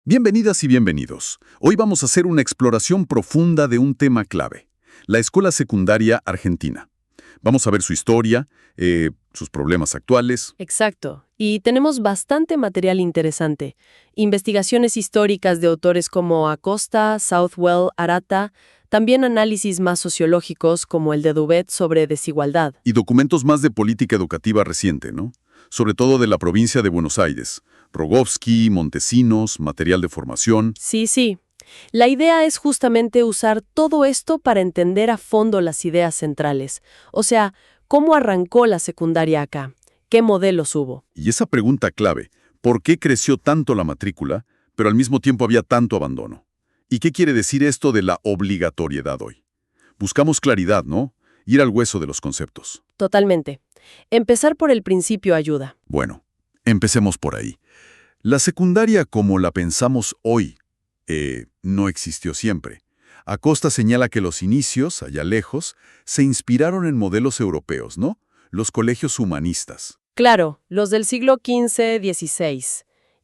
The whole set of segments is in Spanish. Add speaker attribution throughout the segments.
Speaker 1: Bienvenidas y bienvenidos. Hoy vamos a hacer una exploración profunda de un tema clave, la escuela secundaria argentina. Vamos a ver su historia, sus problemas actuales.
Speaker 2: Exacto. Y tenemos bastante material interesante. Investigaciones históricas de autores como Acosta, Southwell, Arata, también análisis más sociológicos como el de Duvet sobre desigualdad.
Speaker 1: Y documentos más de política educativa reciente, ¿no? Sobre todo de la provincia de Buenos Aires. Rogowski, Montesinos, material de formación.
Speaker 2: Sí. La idea es justamente usar todo esto para entender a fondo las ideas centrales. O sea, ¿cómo arrancó la secundaria acá? ¿Qué modelos hubo?
Speaker 1: Y esa pregunta clave, ¿por qué creció tanto la matrícula, pero al mismo tiempo había tanto abandono? ¿Y qué quiere decir esto de la obligatoriedad hoy? Buscamos claridad, ¿no? Ir al hueso de los conceptos.
Speaker 2: Totalmente. Empezar por el principio ayuda.
Speaker 1: Bueno, empecemos por ahí. La secundaria como la pensamos hoy, no existió siempre. Acosta señala que los inicios, allá lejos, se inspiraron en modelos europeos, ¿no? Los colegios humanistas.
Speaker 2: Claro, los del siglo XV, XVI.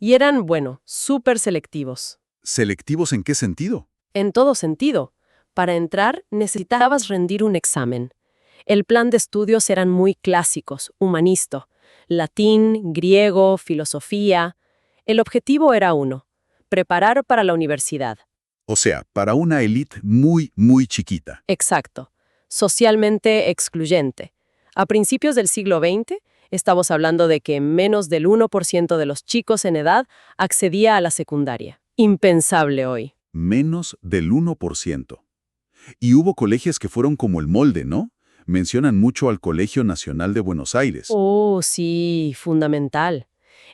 Speaker 2: Y eran, bueno, súper selectivos.
Speaker 1: ¿Selectivos en qué sentido?
Speaker 2: En todo sentido. Para entrar, necesitabas rendir un examen. El plan de estudios eran muy clásicos, humanista. Latín, griego, filosofía. El objetivo era uno: preparar para la universidad.
Speaker 1: O sea, para una élite muy, muy chiquita.
Speaker 2: Exacto. Socialmente excluyente. A principios del siglo XX, estamos hablando de que menos del 1% de los chicos en edad accedía a la secundaria. Impensable hoy.
Speaker 1: Menos del 1%. Y hubo colegios que fueron como el molde, ¿no? Mencionan mucho al Colegio Nacional de Buenos Aires.
Speaker 2: Oh, sí, fundamental.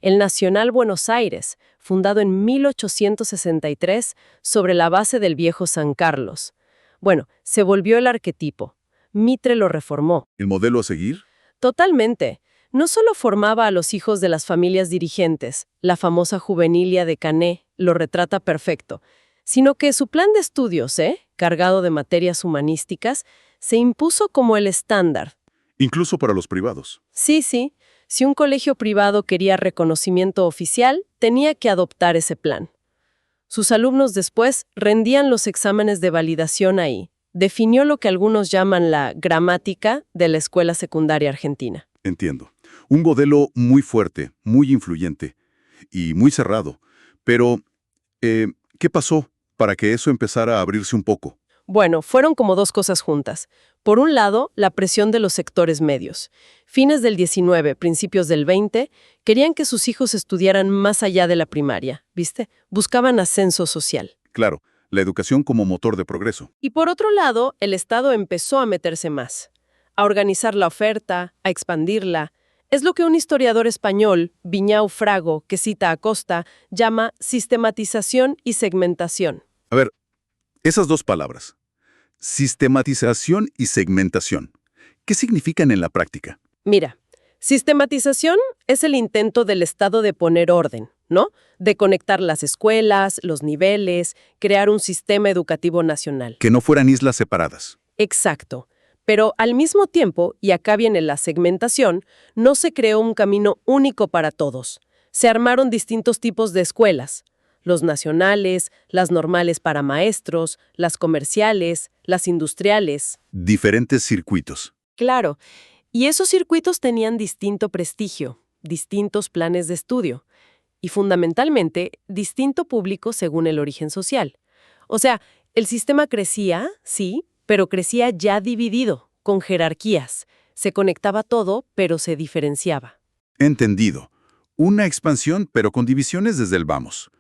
Speaker 2: El Nacional Buenos Aires, fundado en 1863 sobre la base del viejo San Carlos. Bueno, se volvió el arquetipo. Mitre lo reformó.
Speaker 1: ¿El modelo a seguir?
Speaker 2: Totalmente. No solo formaba a los hijos de las familias dirigentes, la famosa juvenilia de Cané lo retrata perfecto, sino que su plan de estudios, cargado de materias humanísticas, se impuso como el estándar.
Speaker 1: Incluso para los privados.
Speaker 2: Sí. Si un colegio privado quería reconocimiento oficial, tenía que adoptar ese plan. Sus alumnos después rendían los exámenes de validación ahí. Definió lo que algunos llaman la gramática de la escuela secundaria argentina.
Speaker 1: Entiendo. Un modelo muy fuerte, muy influyente y muy cerrado. Pero, ¿qué pasó para que eso empezara a abrirse un poco?
Speaker 2: Bueno, fueron como dos cosas juntas. Por un lado, la presión de los sectores medios. Fines del 19, principios del 20, querían que sus hijos estudiaran más allá de la primaria, ¿viste? Buscaban ascenso social.
Speaker 1: Claro, la educación como motor de progreso.
Speaker 2: Y por otro lado, el Estado empezó a meterse más, a organizar la oferta, a expandirla. Es lo que un historiador español, Viñao Frago, que cita a Costa, llama sistematización y segmentación.
Speaker 1: A ver, esas dos palabras, sistematización y segmentación, ¿qué significan en la práctica?
Speaker 2: Mira, sistematización es el intento del Estado de poner orden, ¿no? De conectar las escuelas, los niveles, crear un sistema educativo nacional.
Speaker 1: Que no fueran islas separadas.
Speaker 2: Exacto. Pero al mismo tiempo, y acá viene la segmentación, no se creó un camino único para todos. Se armaron distintos tipos de escuelas. Los nacionales, las normales para maestros, las comerciales, las industriales.
Speaker 1: Diferentes circuitos.
Speaker 2: Claro. Y esos circuitos tenían distinto prestigio, distintos planes de estudio y, fundamentalmente, distinto público según el origen social. O sea, el sistema crecía, sí, pero crecía ya dividido, con jerarquías. Se conectaba todo, pero se diferenciaba.
Speaker 1: Entendido. Una expansión, pero con divisiones desde el vamos.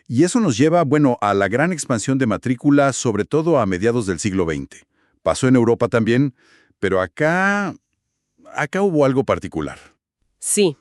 Speaker 1: Y eso nos lleva, bueno, a la gran expansión de matrícula, sobre todo a mediados del siglo XX. Pasó en Europa también, pero acá hubo algo particular.
Speaker 2: Sí.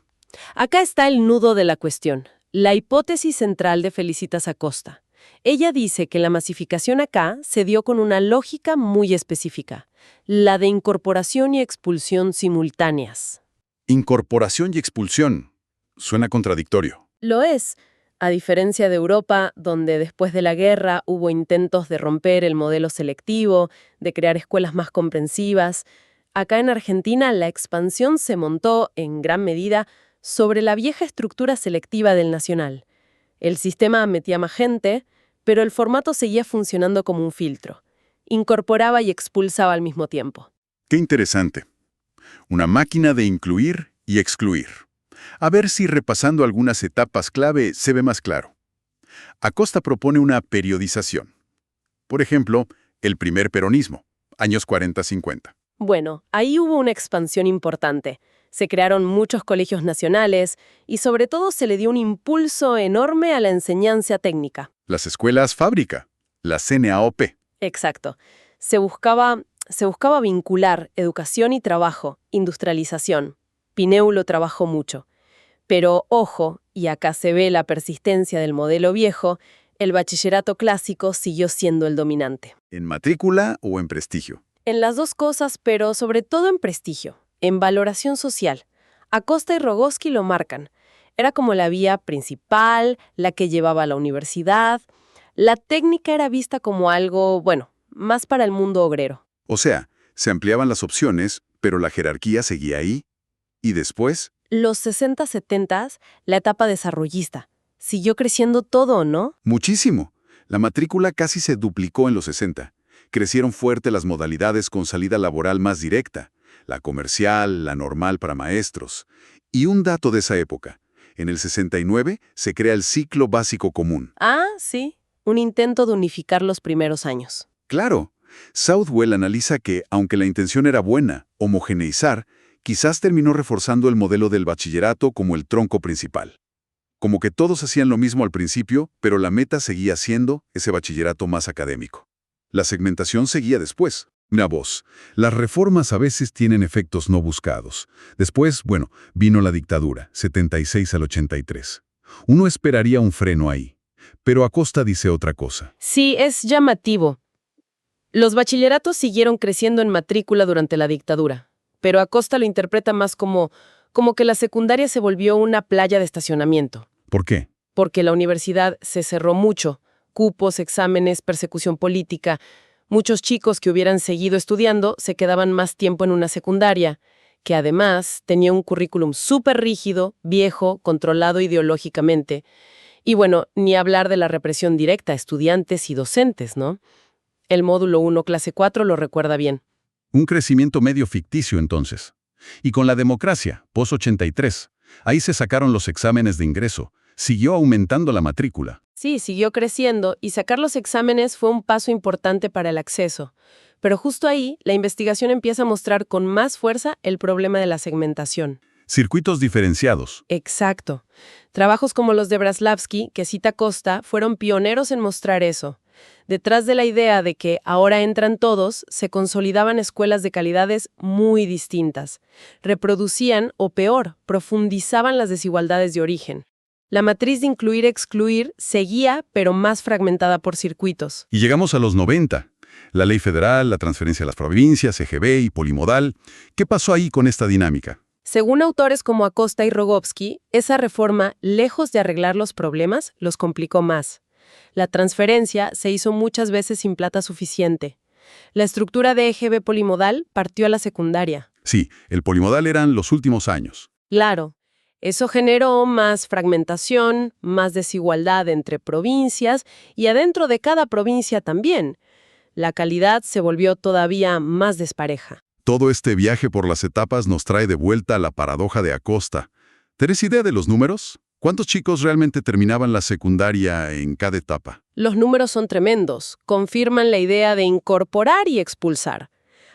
Speaker 2: Acá está el nudo de la cuestión, la hipótesis central de Felicitas Acosta. Ella dice que la masificación acá se dio con una lógica muy específica, la de incorporación y expulsión simultáneas.
Speaker 1: Incorporación y expulsión. Suena contradictorio.
Speaker 2: Lo es. A diferencia de Europa, donde después de la guerra hubo intentos de romper el modelo selectivo, de crear escuelas más comprensivas, acá en Argentina la expansión se montó, en gran medida, sobre la vieja estructura selectiva del nacional. El sistema metía más gente, pero el formato seguía funcionando como un filtro. Incorporaba y expulsaba al mismo tiempo.
Speaker 1: Qué interesante. Una máquina de incluir y excluir. A ver si repasando algunas etapas clave se ve más claro. Acosta propone una periodización. Por ejemplo, el primer peronismo, años 40-50.
Speaker 2: Bueno, ahí hubo una expansión importante. Se crearon muchos colegios nacionales y sobre todo se le dio un impulso enorme a la enseñanza técnica.
Speaker 1: Las escuelas fábrica, la CNAOP.
Speaker 2: Exacto. Se buscaba vincular educación y trabajo, industrialización. Pineu lo trabajó mucho. Pero, ojo, y acá se ve la persistencia del modelo viejo, el bachillerato clásico siguió siendo el dominante.
Speaker 1: ¿En matrícula o en prestigio?
Speaker 2: En las dos cosas, pero sobre todo en prestigio, en valoración social. Acosta y Rogowski lo marcan. Era como la vía principal, la que llevaba a la universidad. La técnica era vista como algo, bueno, más para el mundo obrero.
Speaker 1: O sea, se ampliaban las opciones, pero la jerarquía seguía ahí. ¿Y después?
Speaker 2: Los 60-70, la etapa desarrollista. Siguió creciendo todo, ¿no?
Speaker 1: Muchísimo. La matrícula casi se duplicó en los 60. Crecieron fuerte las modalidades con salida laboral más directa, la comercial, la normal para maestros. Y un dato de esa época. En el 69 se crea el ciclo básico común.
Speaker 2: Ah, sí. Un intento de unificar los primeros años.
Speaker 1: Claro, Southwell analiza que, aunque la intención era buena, homogeneizar, quizás terminó reforzando el modelo del bachillerato como el tronco principal. Como que todos hacían lo mismo al principio, pero la meta seguía siendo ese bachillerato más académico. La segmentación seguía después. Mira vos, las reformas a veces tienen efectos no buscados. Después, bueno, vino la dictadura, 76 al 83. Uno esperaría un freno ahí. Pero Acosta dice otra cosa.
Speaker 2: Sí, es llamativo. Los bachilleratos siguieron creciendo en matrícula durante la dictadura, pero Acosta lo interpreta más como que la secundaria se volvió una playa de estacionamiento.
Speaker 1: ¿Por qué?
Speaker 2: Porque la universidad se cerró mucho. Cupos, exámenes, persecución política. Muchos chicos que hubieran seguido estudiando se quedaban más tiempo en una secundaria, que además tenía un currículum súper rígido, viejo, controlado ideológicamente. Y bueno, ni hablar de la represión directa a estudiantes y docentes, ¿no? El módulo 1, clase 4 lo recuerda bien.
Speaker 1: Un crecimiento medio ficticio entonces. Y con la democracia, post-83, ahí se sacaron los exámenes de ingreso. Siguió aumentando la matrícula.
Speaker 2: Sí, siguió creciendo y sacar los exámenes fue un paso importante para el acceso. Pero justo ahí, la investigación empieza a mostrar con más fuerza el problema de la segmentación.
Speaker 1: Circuitos diferenciados.
Speaker 2: Exacto. Trabajos como los de Braslavsky, que cita Costa, fueron pioneros en mostrar eso. Detrás de la idea de que ahora entran todos, se consolidaban escuelas de calidades muy distintas. Reproducían, o peor, profundizaban las desigualdades de origen. La matriz de incluir-excluir seguía, pero más fragmentada por circuitos.
Speaker 1: Y llegamos a los 90. La ley federal, la transferencia a las provincias, EGB y polimodal. ¿Qué pasó ahí con esta dinámica?
Speaker 2: Según autores como Acosta y Rogowski, esa reforma, lejos de arreglar los problemas, los complicó más. La transferencia se hizo muchas veces sin plata suficiente. La estructura de EGB polimodal partió a la secundaria.
Speaker 1: Sí, el polimodal eran los últimos años.
Speaker 2: Claro. Eso generó más fragmentación, más desigualdad entre provincias y adentro de cada provincia también. La calidad se volvió todavía más despareja.
Speaker 1: Todo este viaje por las etapas nos trae de vuelta a la paradoja de Acosta. ¿Tenés idea de los números? ¿Cuántos chicos realmente terminaban la secundaria en cada etapa?
Speaker 2: Los números son tremendos. Confirman la idea de incorporar y expulsar.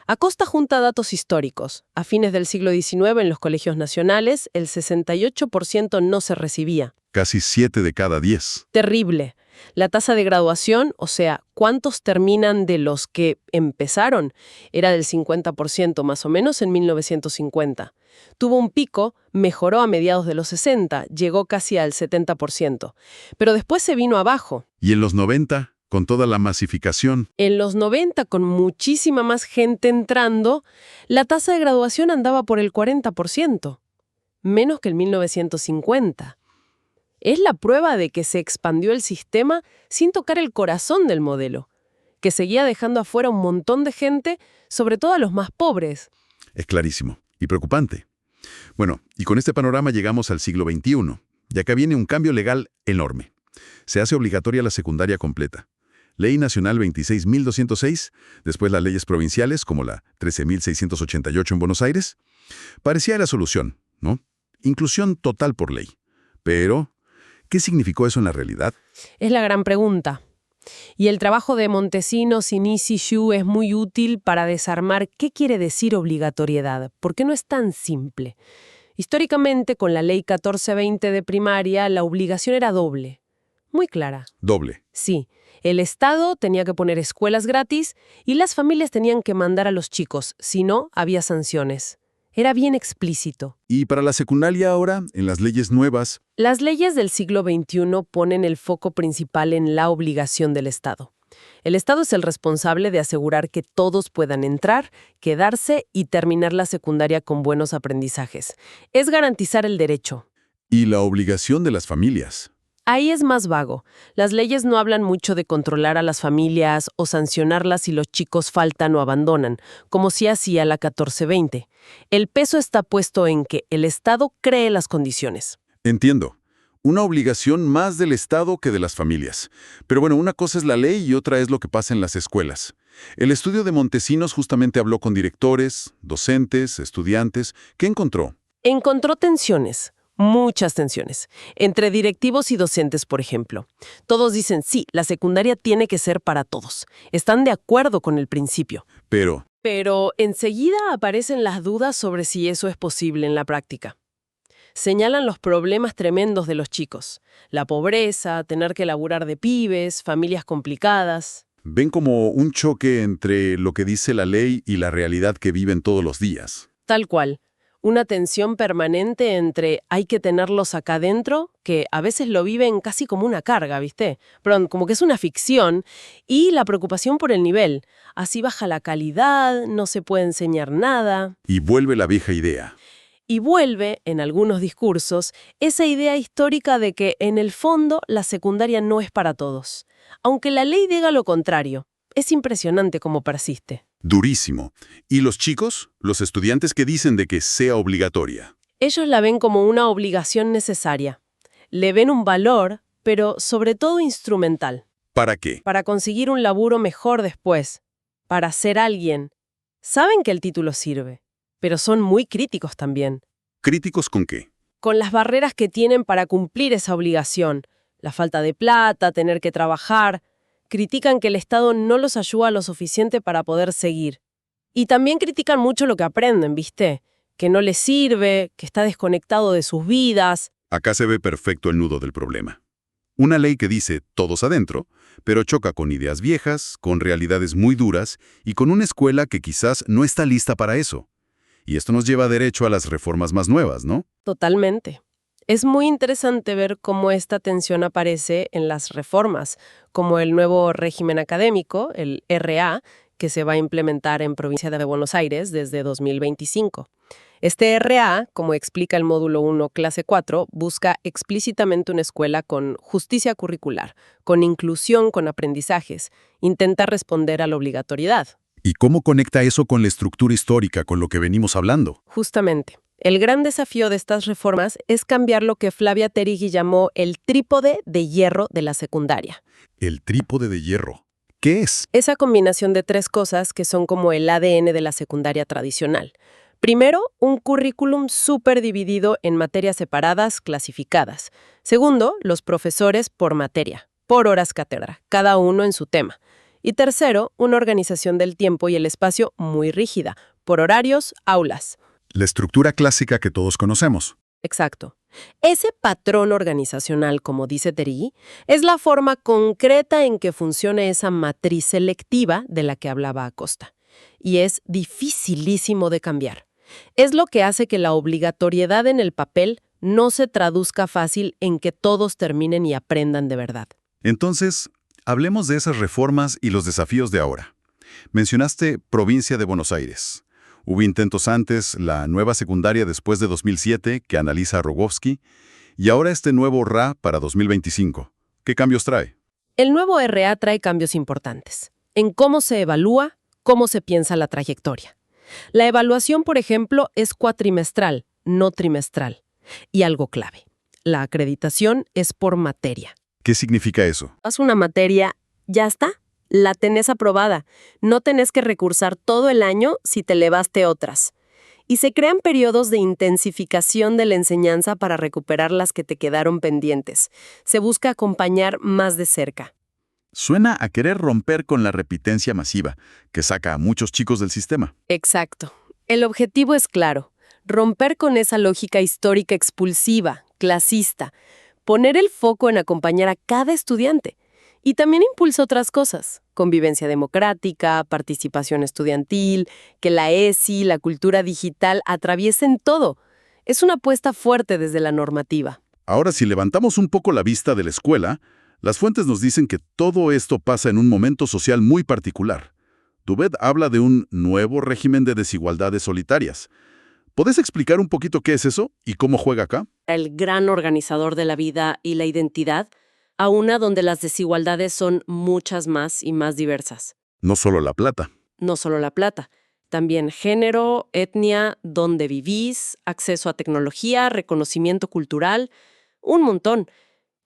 Speaker 2: Acosta junta datos históricos. A fines del siglo XIX, en los colegios nacionales, el 68% no se recibía.
Speaker 1: Casi 7 de cada 10.
Speaker 2: Terrible. La tasa de graduación, o sea, ¿cuántos terminan de los que empezaron? Era del 50% más o menos en 1950. Tuvo un pico, mejoró a mediados de los 60, llegó casi al 70%. Pero después se vino abajo.
Speaker 1: ¿Y en los 90? Con toda la masificación.
Speaker 2: En los 90, con muchísima más gente entrando, la tasa de graduación andaba por el 40%, menos que en 1950. Es la prueba de que se expandió el sistema sin tocar el corazón del modelo, que seguía dejando afuera un montón de gente, sobre todo a los más pobres.
Speaker 1: Es clarísimo y preocupante. Bueno, y con este panorama llegamos al siglo XXI, y acá viene un cambio legal enorme. Se hace obligatoria la secundaria completa. Ley Nacional 26.206, después las leyes provinciales, como la 13.688 en Buenos Aires. Parecía la solución, ¿no? Inclusión total por ley. Pero, ¿qué significó eso en la realidad?
Speaker 2: Es la gran pregunta. Y el trabajo de Montesinos y Nisi-Xu es muy útil para desarmar qué quiere decir obligatoriedad, porque no es tan simple. Históricamente, con la Ley 1420 de primaria, la obligación era doble. Muy clara.
Speaker 1: Doble.
Speaker 2: Sí, el Estado tenía que poner escuelas gratis y las familias tenían que mandar a los chicos, si no, había sanciones. Era bien explícito.
Speaker 1: Y para la secundaria ahora, en las leyes nuevas,
Speaker 2: Las leyes del siglo XXI ponen el foco principal en la obligación del Estado. El Estado es el responsable de asegurar que todos puedan entrar, quedarse y terminar la secundaria con buenos aprendizajes. Es garantizar el derecho.
Speaker 1: y la obligación de las familias.
Speaker 2: Ahí es más vago. Las leyes no hablan mucho de controlar a las familias o sancionarlas si los chicos faltan o abandonan, como si hacía la 1420. El peso está puesto en que el Estado cree las condiciones.
Speaker 1: Entiendo. Una obligación más del Estado que de las familias. Pero bueno, una cosa es la ley y otra es lo que pasa en las escuelas. El estudio de Montesinos justamente habló con directores, docentes, estudiantes. ¿Qué encontró?
Speaker 2: Encontró tensiones. Muchas tensiones. Entre directivos y docentes, por ejemplo. Todos dicen, sí, la secundaria tiene que ser para todos. Están de acuerdo con el principio. Pero enseguida aparecen las dudas sobre si eso es posible en la práctica. Señalan los problemas tremendos de los chicos. La pobreza, tener que laburar de pibes, familias complicadas.
Speaker 1: ven como un choque entre lo que dice la ley y la realidad que viven todos los días.
Speaker 2: Tal cual. Una tensión permanente entre hay que tenerlos acá dentro, que a veces lo viven casi como una carga, ¿viste? Perdón, como que es una ficción, y la preocupación por el nivel. Así baja la calidad, no se puede enseñar nada.
Speaker 1: Y vuelve la vieja idea.
Speaker 2: Y vuelve, en algunos discursos, esa idea histórica de que, en el fondo, la secundaria no es para todos. Aunque la ley diga lo contrario, es impresionante cómo persiste.
Speaker 1: Durísimo. ¿Y los chicos? Los estudiantes que dicen de que sea obligatoria.
Speaker 2: Ellos la ven como una obligación necesaria. Le ven un valor, pero sobre todo instrumental.
Speaker 1: ¿Para qué?
Speaker 2: Para conseguir un laburo mejor después. Para ser alguien. Saben que el título sirve, pero son muy críticos también.
Speaker 1: ¿Críticos con qué?
Speaker 2: Con las barreras que tienen para cumplir esa obligación. La falta de plata, tener que trabajar. Critican que el Estado no los ayuda lo suficiente para poder seguir. Y también critican mucho lo que aprenden, ¿viste? Que no les sirve, que está desconectado de sus vidas.
Speaker 1: Acá se ve perfecto el nudo del problema. Una ley que dice todos adentro, pero choca con ideas viejas, con realidades muy duras y con una escuela que quizás no está lista para eso. Y esto nos lleva derecho a las reformas más nuevas, ¿no?
Speaker 2: Totalmente. Es muy interesante ver cómo esta tensión aparece en las reformas, como el nuevo régimen académico, el RA, que se va a implementar en Provincia de Buenos Aires desde 2025. Este RA, como explica el módulo 1, clase 4, busca explícitamente una escuela con justicia curricular, con inclusión, con aprendizajes, intenta responder a la obligatoriedad.
Speaker 1: ¿Y cómo conecta eso con la estructura histórica, con lo que venimos hablando?
Speaker 2: Justamente. El gran desafío de estas reformas es cambiar lo que Flavia Terigui llamó el trípode de hierro de la secundaria.
Speaker 1: El trípode de hierro. ¿Qué es?
Speaker 2: Esa combinación de tres cosas que son como el ADN de la secundaria tradicional. Primero, un currículum súper dividido en materias separadas, clasificadas. Segundo, los profesores por materia, por horas cátedra, cada uno en su tema. Y tercero, una organización del tiempo y el espacio muy rígida, por horarios, aulas.
Speaker 1: La estructura clásica que todos conocemos.
Speaker 2: Exacto. Ese patrón organizacional, como dice Terigui, es la forma concreta en que funciona esa matriz selectiva de la que hablaba Acosta. Y es dificilísimo de cambiar. Es lo que hace que la obligatoriedad en el papel no se traduzca fácil en que todos terminen y aprendan de verdad.
Speaker 1: Entonces, hablemos de esas reformas y los desafíos de ahora. Mencionaste Provincia de Buenos Aires. Hubo intentos antes, la nueva secundaria después de 2007, que analiza Rogowski, y ahora este nuevo RA para 2025. ¿Qué cambios trae?
Speaker 2: El nuevo RA trae cambios importantes en cómo se evalúa, cómo se piensa la trayectoria. La evaluación, por ejemplo, es cuatrimestral, no trimestral. Y algo clave, la acreditación es por materia.
Speaker 1: ¿Qué significa eso?
Speaker 2: Haz una materia, ya está, la tenés aprobada. No tenés que recursar todo el año si te elevaste otras. Y se crean periodos de intensificación de la enseñanza para recuperar las que te quedaron pendientes. Se busca acompañar más de cerca.
Speaker 1: Suena a querer romper con la repitencia masiva, que saca a muchos chicos del sistema.
Speaker 2: Exacto. El objetivo es claro: romper con esa lógica histórica expulsiva, clasista, poner el foco en acompañar a cada estudiante. Y también impulsa otras cosas: convivencia democrática, participación estudiantil, que la ESI, la cultura digital atraviesen todo. Es una apuesta fuerte desde la normativa.
Speaker 1: Ahora, si levantamos un poco la vista de la escuela, las fuentes nos dicen que todo esto pasa en un momento social muy particular. Dubet habla de un nuevo régimen de desigualdades solitarias. ¿Podés explicar un poquito qué es eso y cómo juega acá?
Speaker 2: El gran organizador de la vida y la identidad, a una donde las desigualdades son muchas más y más diversas.
Speaker 1: No solo la plata.
Speaker 2: No solo la plata, también género, etnia, dónde vivís, acceso a tecnología, reconocimiento cultural, un montón.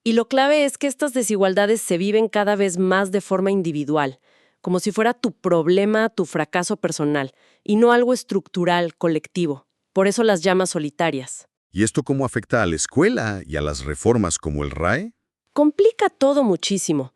Speaker 2: Y lo clave es que estas desigualdades se viven cada vez más de forma individual, como si fuera tu problema, tu fracaso personal, y no algo estructural, colectivo. Por eso las llama solitarias.
Speaker 1: ¿Y esto cómo afecta a la escuela y a las reformas como el RAE?
Speaker 2: Complica todo muchísimo,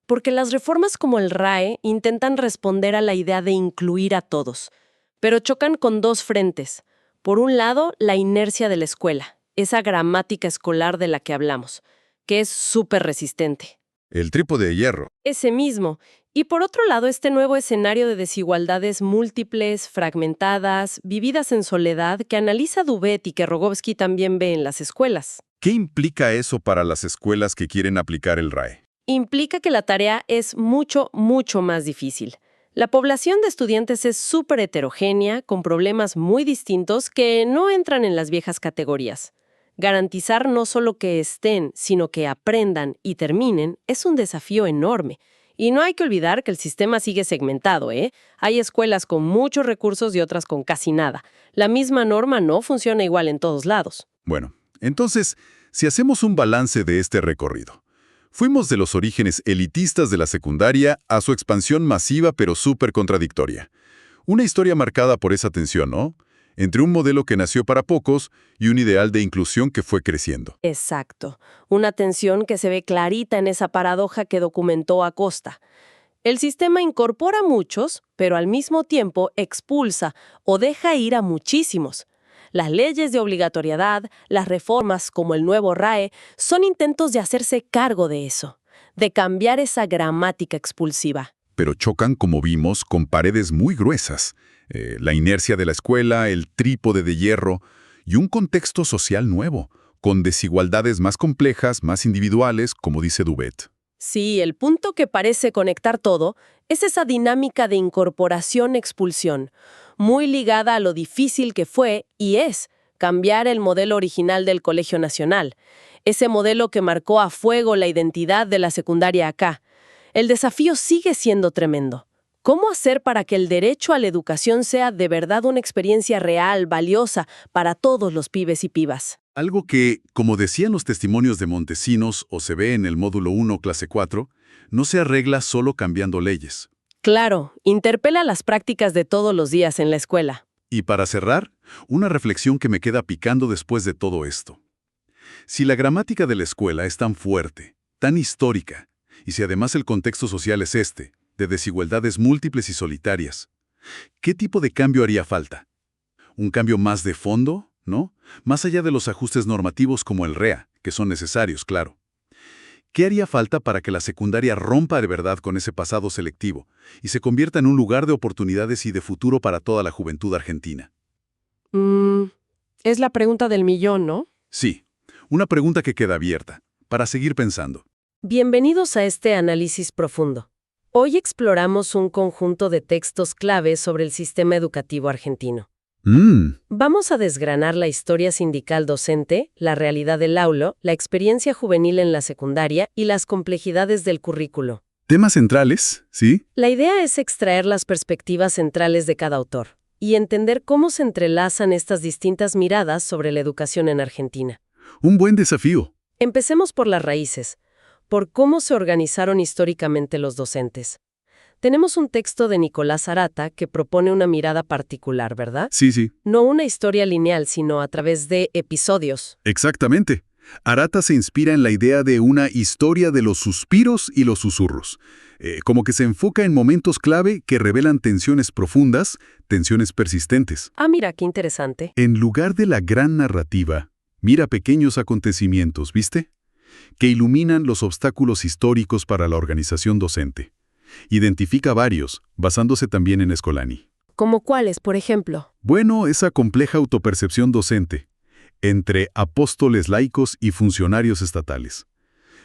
Speaker 2: porque las reformas como el RAE intentan responder a la idea de incluir a todos, pero chocan con dos frentes. Por un lado, la inercia de la escuela, esa gramática escolar de la que hablamos, que es súper resistente.
Speaker 1: El trípode de hierro.
Speaker 2: Ese mismo. Y por otro lado, este nuevo escenario de desigualdades múltiples, fragmentadas, vividas en soledad, que analiza Dubet y que Rogovsky también ve en las escuelas.
Speaker 1: ¿Qué implica eso para las escuelas que quieren aplicar el RAE?
Speaker 2: Implica que la tarea es mucho, mucho más difícil. La población de estudiantes es súper heterogénea, con problemas muy distintos que no entran en las viejas categorías. Garantizar no solo que estén, sino que aprendan y terminen es un desafío enorme. Y no hay que olvidar que el sistema sigue segmentado, ¿eh? Hay escuelas con muchos recursos y otras con casi nada. La misma norma no funciona igual en todos lados.
Speaker 1: Bueno, entonces, si hacemos un balance de este recorrido, fuimos de los orígenes elitistas de la secundaria a su expansión masiva pero súper contradictoria. Una historia marcada por esa tensión, ¿no? Entre un modelo que nació para pocos y un ideal de inclusión que fue creciendo.
Speaker 2: Exacto. Una tensión que se ve clarita en esa paradoja que documentó Acosta. El sistema incorpora a muchos, pero al mismo tiempo expulsa o deja ir a muchísimos. Las leyes de obligatoriedad, las reformas como el nuevo RAE, son intentos de hacerse cargo de eso, de cambiar esa gramática expulsiva.
Speaker 1: Pero chocan, como vimos, con paredes muy gruesas. La inercia de la escuela, el trípode de hierro y un contexto social nuevo, con desigualdades más complejas, más individuales, como dice Dubet.
Speaker 2: Sí, el punto que parece conectar todo es esa dinámica de incorporación-expulsión, muy ligada a lo difícil que fue y es cambiar el modelo original del Colegio Nacional, ese modelo que marcó a fuego la identidad de la secundaria acá. El desafío sigue siendo tremendo. ¿Cómo hacer para que el derecho a la educación sea de verdad una experiencia real, valiosa, para todos los pibes y pibas?
Speaker 1: Algo que, como decían los testimonios de Montesinos o se ve en el módulo 1, clase 4, no se arregla solo cambiando leyes.
Speaker 2: Claro, interpela las prácticas de todos los días en la escuela.
Speaker 1: Y para cerrar, una reflexión que me queda picando después de todo esto. Si la gramática de la escuela es tan fuerte, tan histórica, y si además el contexto social es de desigualdades múltiples y solitarias, ¿qué tipo de cambio haría falta? ¿Un cambio más de fondo, no? Más allá de los ajustes normativos como el REA, que son necesarios, claro. ¿Qué haría falta para que la secundaria rompa de verdad con ese pasado selectivo y se convierta en un lugar de oportunidades y de futuro para toda la juventud argentina?
Speaker 2: Es la pregunta del millón, ¿no?
Speaker 1: Sí, una pregunta que queda abierta, para seguir pensando.
Speaker 2: Bienvenidos a este análisis profundo. Hoy exploramos un conjunto de textos clave sobre el sistema educativo argentino. Vamos a desgranar la historia sindical docente, la realidad del aula, la experiencia juvenil en la secundaria y las complejidades del currículo.
Speaker 1: Temas centrales, ¿sí?
Speaker 2: La idea es extraer las perspectivas centrales de cada autor y entender cómo se entrelazan estas distintas miradas sobre la educación en Argentina.
Speaker 1: Un buen desafío.
Speaker 2: Empecemos por las raíces. por cómo se organizaron históricamente los docentes. Tenemos un texto de Nicolás Arata que propone una mirada particular, ¿verdad?
Speaker 1: Sí,
Speaker 2: No una historia lineal, sino a través de episodios.
Speaker 1: exactamente. Arata se inspira en la idea de una historia de los suspiros y los susurros, como que se enfoca en momentos clave que revelan tensiones profundas, tensiones persistentes.
Speaker 2: Ah, mira, qué interesante.
Speaker 1: En lugar de la gran narrativa, mira pequeños acontecimientos, ¿viste? Que iluminan los obstáculos históricos para la organización docente. Identifica varios, basándose también en Escolani.
Speaker 2: ¿Cómo cuáles, por ejemplo?
Speaker 1: Bueno, esa compleja autopercepción docente, entre apóstoles laicos y funcionarios estatales.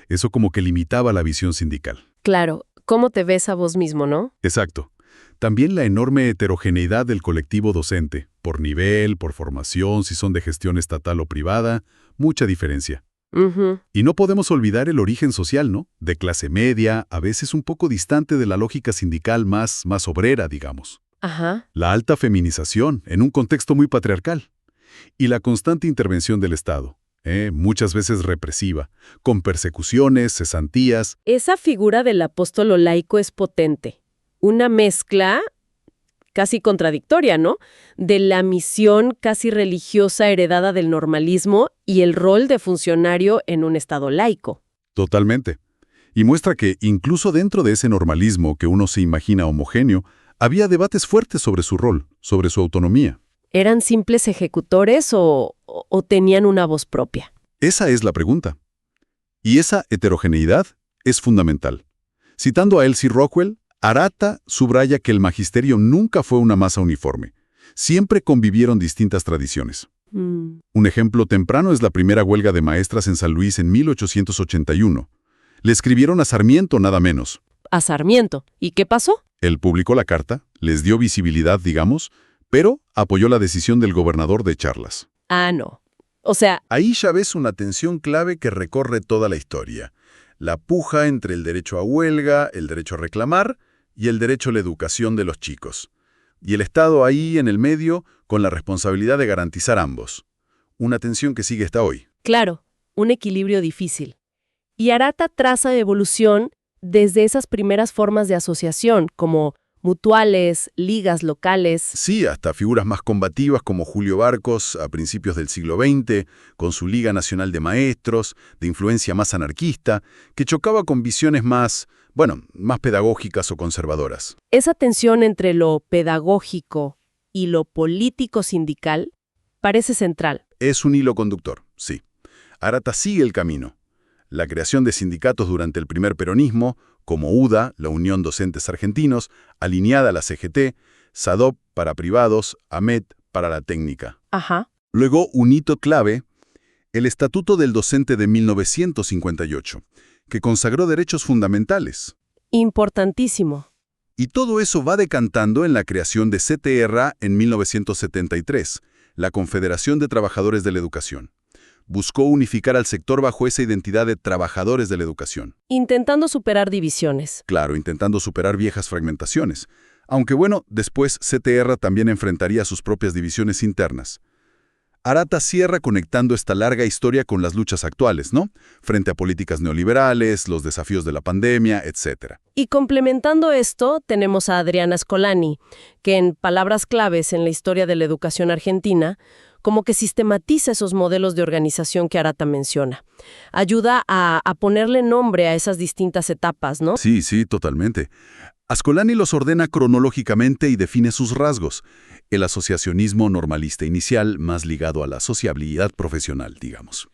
Speaker 1: Eso como que limitaba la visión sindical.
Speaker 2: Claro, ¿cómo te ves a vos mismo, no?
Speaker 1: Exacto. También la enorme heterogeneidad del colectivo docente, por nivel, por formación, si son de gestión estatal o privada, mucha diferencia.
Speaker 2: Ujú.
Speaker 1: Y no podemos olvidar el origen social, ¿no? De clase media, a veces un poco distante de la lógica sindical más obrera, digamos.
Speaker 2: Ajá.
Speaker 1: La alta feminización, en un contexto muy patriarcal. Y la constante intervención del Estado, muchas veces represiva, con persecuciones, cesantías.
Speaker 2: Esa figura del apóstolo laico es potente. Una mezcla casi contradictoria, ¿no? De la misión casi religiosa heredada del normalismo y el rol de funcionario en un Estado laico.
Speaker 1: Totalmente. Y muestra que, incluso dentro de ese normalismo que uno se imagina homogéneo, había debates fuertes sobre su rol, sobre su autonomía.
Speaker 2: ¿Eran simples ejecutores o tenían una voz propia?
Speaker 1: Esa es la pregunta. Y esa heterogeneidad es fundamental. Citando a Elsie Rockwell, Arata subraya que el magisterio nunca fue una masa uniforme. Siempre convivieron distintas tradiciones. Un ejemplo temprano es la primera huelga de maestras en San Luis en 1881. Le escribieron a Sarmiento nada menos.
Speaker 2: A Sarmiento. ¿Y qué pasó?
Speaker 1: Él publicó la carta, les dio visibilidad, digamos, pero apoyó la decisión del gobernador de echarlas.
Speaker 2: Ah, no. O sea,
Speaker 1: Ahí ya ves una tensión clave que recorre toda la historia. La puja entre el derecho a huelga, el derecho a reclamar y el derecho a la educación de los chicos. Y el Estado ahí en el medio con la responsabilidad de garantizar ambos. Una tensión que sigue hasta hoy.
Speaker 2: claro, un equilibrio difícil. Y Arata traza evolución desde esas primeras formas de asociación, como mutuales, ligas locales.
Speaker 1: Sí, hasta figuras más combativas como Julio Barcos a principios del siglo XX, con su Liga Nacional de Maestros, de influencia más anarquista, que chocaba con visiones más pedagógicas o conservadoras.
Speaker 2: Esa tensión entre lo pedagógico y lo político sindical parece central.
Speaker 1: Es un hilo conductor, sí. Arata sigue el camino. La creación de sindicatos durante el primer peronismo, como UDA, la Unión Docentes Argentinos, alineada a la CGT, SADOP para privados, AMET para la técnica.
Speaker 2: Ajá.
Speaker 1: Luego, un hito clave, el Estatuto del Docente de 1958, que consagró derechos fundamentales.
Speaker 2: Importantísimo.
Speaker 1: Y todo eso va decantando en la creación de CTR en 1973, la Confederación de Trabajadores de la Educación. Buscó unificar al sector bajo esa identidad de trabajadores de la educación.
Speaker 2: Intentando superar divisiones.
Speaker 1: Claro, intentando superar viejas fragmentaciones. Aunque después CTR también enfrentaría sus propias divisiones internas. Arata cierra conectando esta larga historia con las luchas actuales, ¿no? Frente a políticas neoliberales, los desafíos de la pandemia, etc.
Speaker 2: Y complementando esto, tenemos a Adriana Scolani, que en palabras claves en la historia de la educación argentina, como que sistematiza esos modelos de organización que Arata menciona. Ayuda a ponerle nombre a esas distintas etapas, ¿no?
Speaker 1: Sí, totalmente. Ascolani los ordena cronológicamente y define sus rasgos. El asociacionismo normalista inicial, más ligado a la sociabilidad profesional, digamos.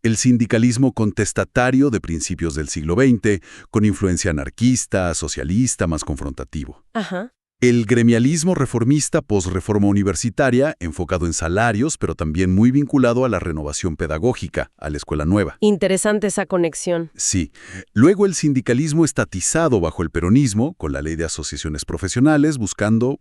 Speaker 1: El sindicalismo contestatario de principios del siglo XX, con influencia anarquista, socialista, más confrontativo.
Speaker 2: Ajá.
Speaker 1: El gremialismo reformista posreforma universitaria, enfocado en salarios, pero también muy vinculado a la renovación pedagógica, a la escuela nueva.
Speaker 2: Interesante esa conexión.
Speaker 1: Sí. Luego el sindicalismo estatizado bajo el peronismo, con la ley de asociaciones profesionales, buscando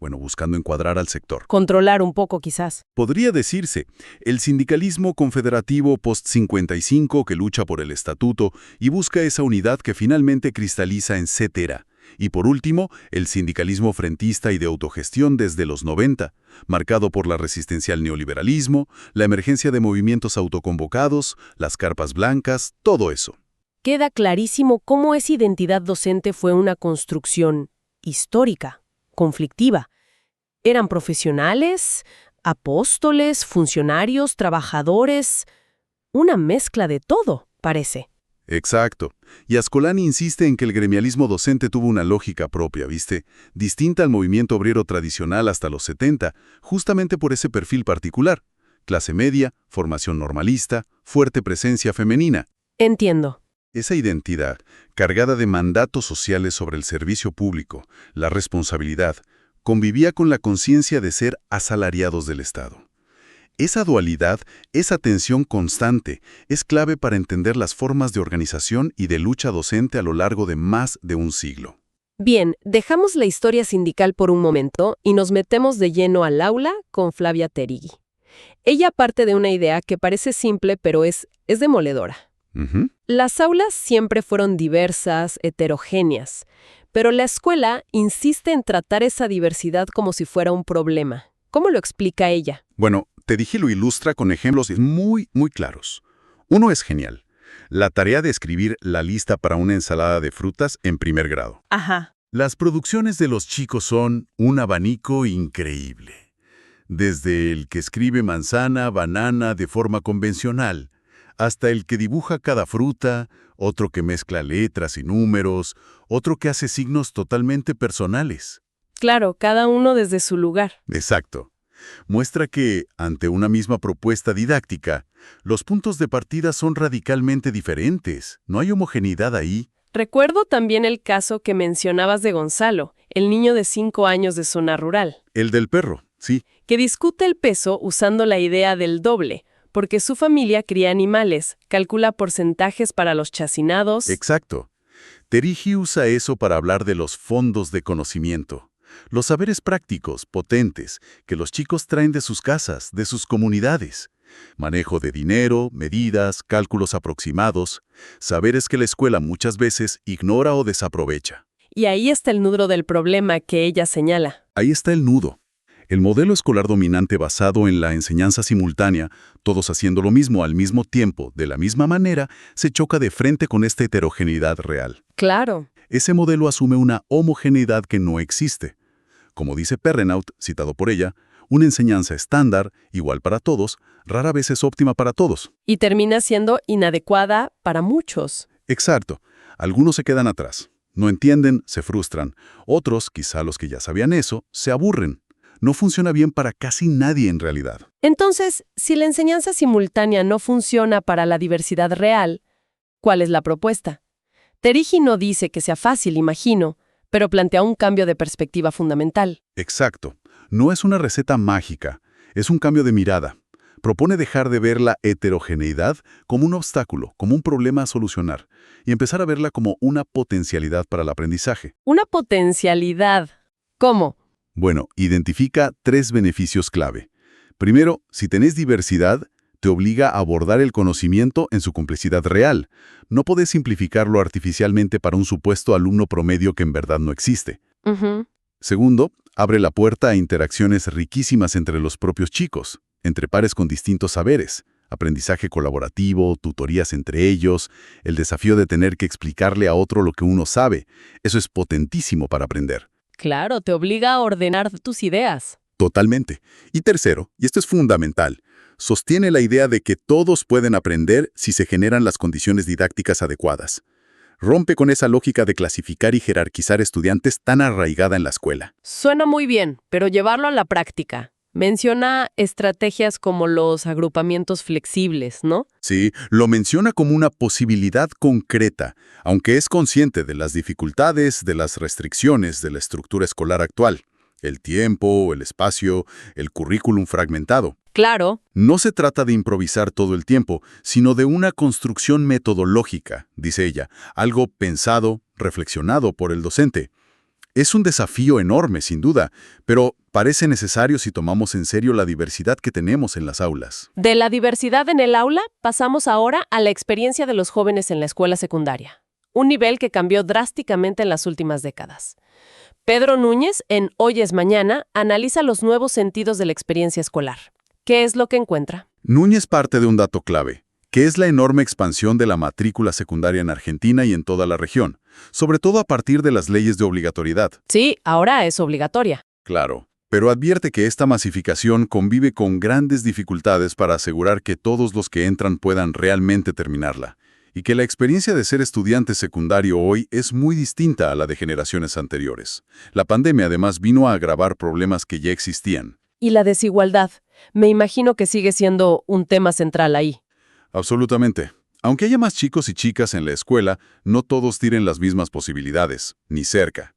Speaker 1: encuadrar al sector.
Speaker 2: Controlar un poco, quizás.
Speaker 1: Podría decirse, el sindicalismo confederativo post-55 que lucha por el estatuto y busca esa unidad que finalmente cristaliza en CTR. Y por último, el sindicalismo frentista y de autogestión desde los 90, marcado por la resistencia al neoliberalismo, la emergencia de movimientos autoconvocados, las carpas blancas, todo eso.
Speaker 2: Queda clarísimo cómo esa identidad docente fue una construcción histórica, conflictiva. Eran profesionales, apóstoles, funcionarios, trabajadores, una mezcla de todo, parece.
Speaker 1: Exacto. Y Ascolani insiste en que el gremialismo docente tuvo una lógica propia, ¿viste? Distinta al movimiento obrero tradicional hasta los 70, justamente por ese perfil particular. Clase media, formación normalista, fuerte presencia femenina.
Speaker 2: Entiendo.
Speaker 1: Esa identidad, cargada de mandatos sociales sobre el servicio público, la responsabilidad, convivía con la conciencia de ser asalariados del Estado. Esa dualidad, esa tensión constante, es clave para entender las formas de organización y de lucha docente a lo largo de más de un siglo.
Speaker 2: Bien, dejamos la historia sindical por un momento y nos metemos de lleno al aula con Flavia Terigui. Ella parte de una idea que parece simple, pero es demoledora.
Speaker 1: Ujú.
Speaker 2: Las aulas siempre fueron diversas, heterogéneas, pero la escuela insiste en tratar esa diversidad como si fuera un problema. ¿Cómo lo explica ella?
Speaker 1: Bueno, Terigi lo ilustra con ejemplos muy claros. Uno es genial. La tarea de escribir la lista para una ensalada de frutas en primer grado.
Speaker 2: Ajá.
Speaker 1: Las producciones de los chicos son un abanico increíble. Desde el que escribe manzana, banana de forma convencional, hasta el que dibuja cada fruta, otro que mezcla letras y números, otro que hace signos totalmente personales.
Speaker 2: Claro, cada uno desde su lugar.
Speaker 1: Exacto. Muestra que, ante una misma propuesta didáctica, los puntos de partida son radicalmente diferentes. No hay homogeneidad ahí.
Speaker 2: Recuerdo también el caso que mencionabas de Gonzalo, el niño de 5 años de zona rural,
Speaker 1: El del perro, sí.
Speaker 2: que discute el peso usando la idea del doble, porque su familia cría animales, calcula porcentajes para los chacinados.
Speaker 1: Exacto. Terigi usa eso para hablar de los fondos de conocimiento. Los saberes prácticos, potentes, que los chicos traen de sus casas, de sus comunidades. Manejo de dinero, medidas, cálculos aproximados, saberes que la escuela muchas veces ignora o desaprovecha.
Speaker 2: Y ahí está el nudo del problema que ella señala.
Speaker 1: Ahí está el nudo. El modelo escolar dominante basado en la enseñanza simultánea, todos haciendo lo mismo al mismo tiempo, de la misma manera, se choca de frente con esta heterogeneidad real.
Speaker 2: Claro.
Speaker 1: Ese modelo asume una homogeneidad que no existe. Como dice Perrenaut, citado por ella, una enseñanza estándar, igual para todos, rara vez es óptima para todos.
Speaker 2: Y termina siendo inadecuada para muchos.
Speaker 1: Exacto. Algunos se quedan atrás. No entienden, se frustran. Otros, quizá los que ya sabían eso, se aburren. No funciona bien para casi nadie en realidad.
Speaker 2: Entonces, si la enseñanza simultánea no funciona para la diversidad real, ¿cuál es la propuesta? Terigi no dice que sea fácil, imagino, pero plantea un cambio de perspectiva fundamental.
Speaker 1: Exacto. No es una receta mágica, es un cambio de mirada. Propone dejar de ver la heterogeneidad como un obstáculo, como un problema a solucionar, y empezar a verla como una potencialidad para el aprendizaje.
Speaker 2: Una potencialidad. ¿Cómo?
Speaker 1: Bueno, identifica 3 beneficios clave. Primero, si tenés diversidad, te obliga a abordar el conocimiento en su complejidad real. No podés simplificarlo artificialmente para un supuesto alumno promedio que en verdad no existe.
Speaker 2: Ujú.
Speaker 1: Segundo, abre la puerta a interacciones riquísimas entre los propios chicos, entre pares con distintos saberes, aprendizaje colaborativo, tutorías entre ellos, el desafío de tener que explicarle a otro lo que uno sabe. Eso es potentísimo para aprender.
Speaker 2: Claro, te obliga a ordenar tus ideas.
Speaker 1: Totalmente. Y tercero, y esto es fundamental, sostiene la idea de que todos pueden aprender si se generan las condiciones didácticas adecuadas. Rompe con esa lógica de clasificar y jerarquizar estudiantes tan arraigada en la escuela.
Speaker 2: Suena muy bien, pero llevarlo a la práctica. Menciona estrategias como los agrupamientos flexibles, ¿no?
Speaker 1: Sí, lo menciona como una posibilidad concreta, aunque es consciente de las dificultades, de las restricciones de la estructura escolar actual. El tiempo, el espacio, el currículum fragmentado.
Speaker 2: Claro.
Speaker 1: No se trata de improvisar todo el tiempo, sino de una construcción metodológica, dice ella, algo pensado, reflexionado por el docente. Es un desafío enorme, sin duda, pero parece necesario si tomamos en serio la diversidad que tenemos en las aulas.
Speaker 2: De la diversidad en el aula, pasamos ahora a la experiencia de los jóvenes en la escuela secundaria. Un nivel que cambió drásticamente en las últimas décadas. Pedro Núñez, en Hoy es Mañana, analiza los nuevos sentidos de la experiencia escolar. ¿Qué es lo que encuentra?
Speaker 1: Núñez parte de un dato clave, que es la enorme expansión de la matrícula secundaria en Argentina y en toda la región, sobre todo a partir de las leyes de obligatoriedad.
Speaker 2: Sí, ahora es obligatoria.
Speaker 1: Claro, pero advierte que esta masificación convive con grandes dificultades para asegurar que todos los que entran puedan realmente terminarla, y que la experiencia de ser estudiante secundario hoy es muy distinta a la de generaciones anteriores. La pandemia además vino a agravar problemas que ya existían.
Speaker 2: Y la desigualdad. Me imagino que sigue siendo un tema central ahí.
Speaker 1: Absolutamente. Aunque haya más chicos y chicas en la escuela, no todos tienen las mismas posibilidades, ni cerca.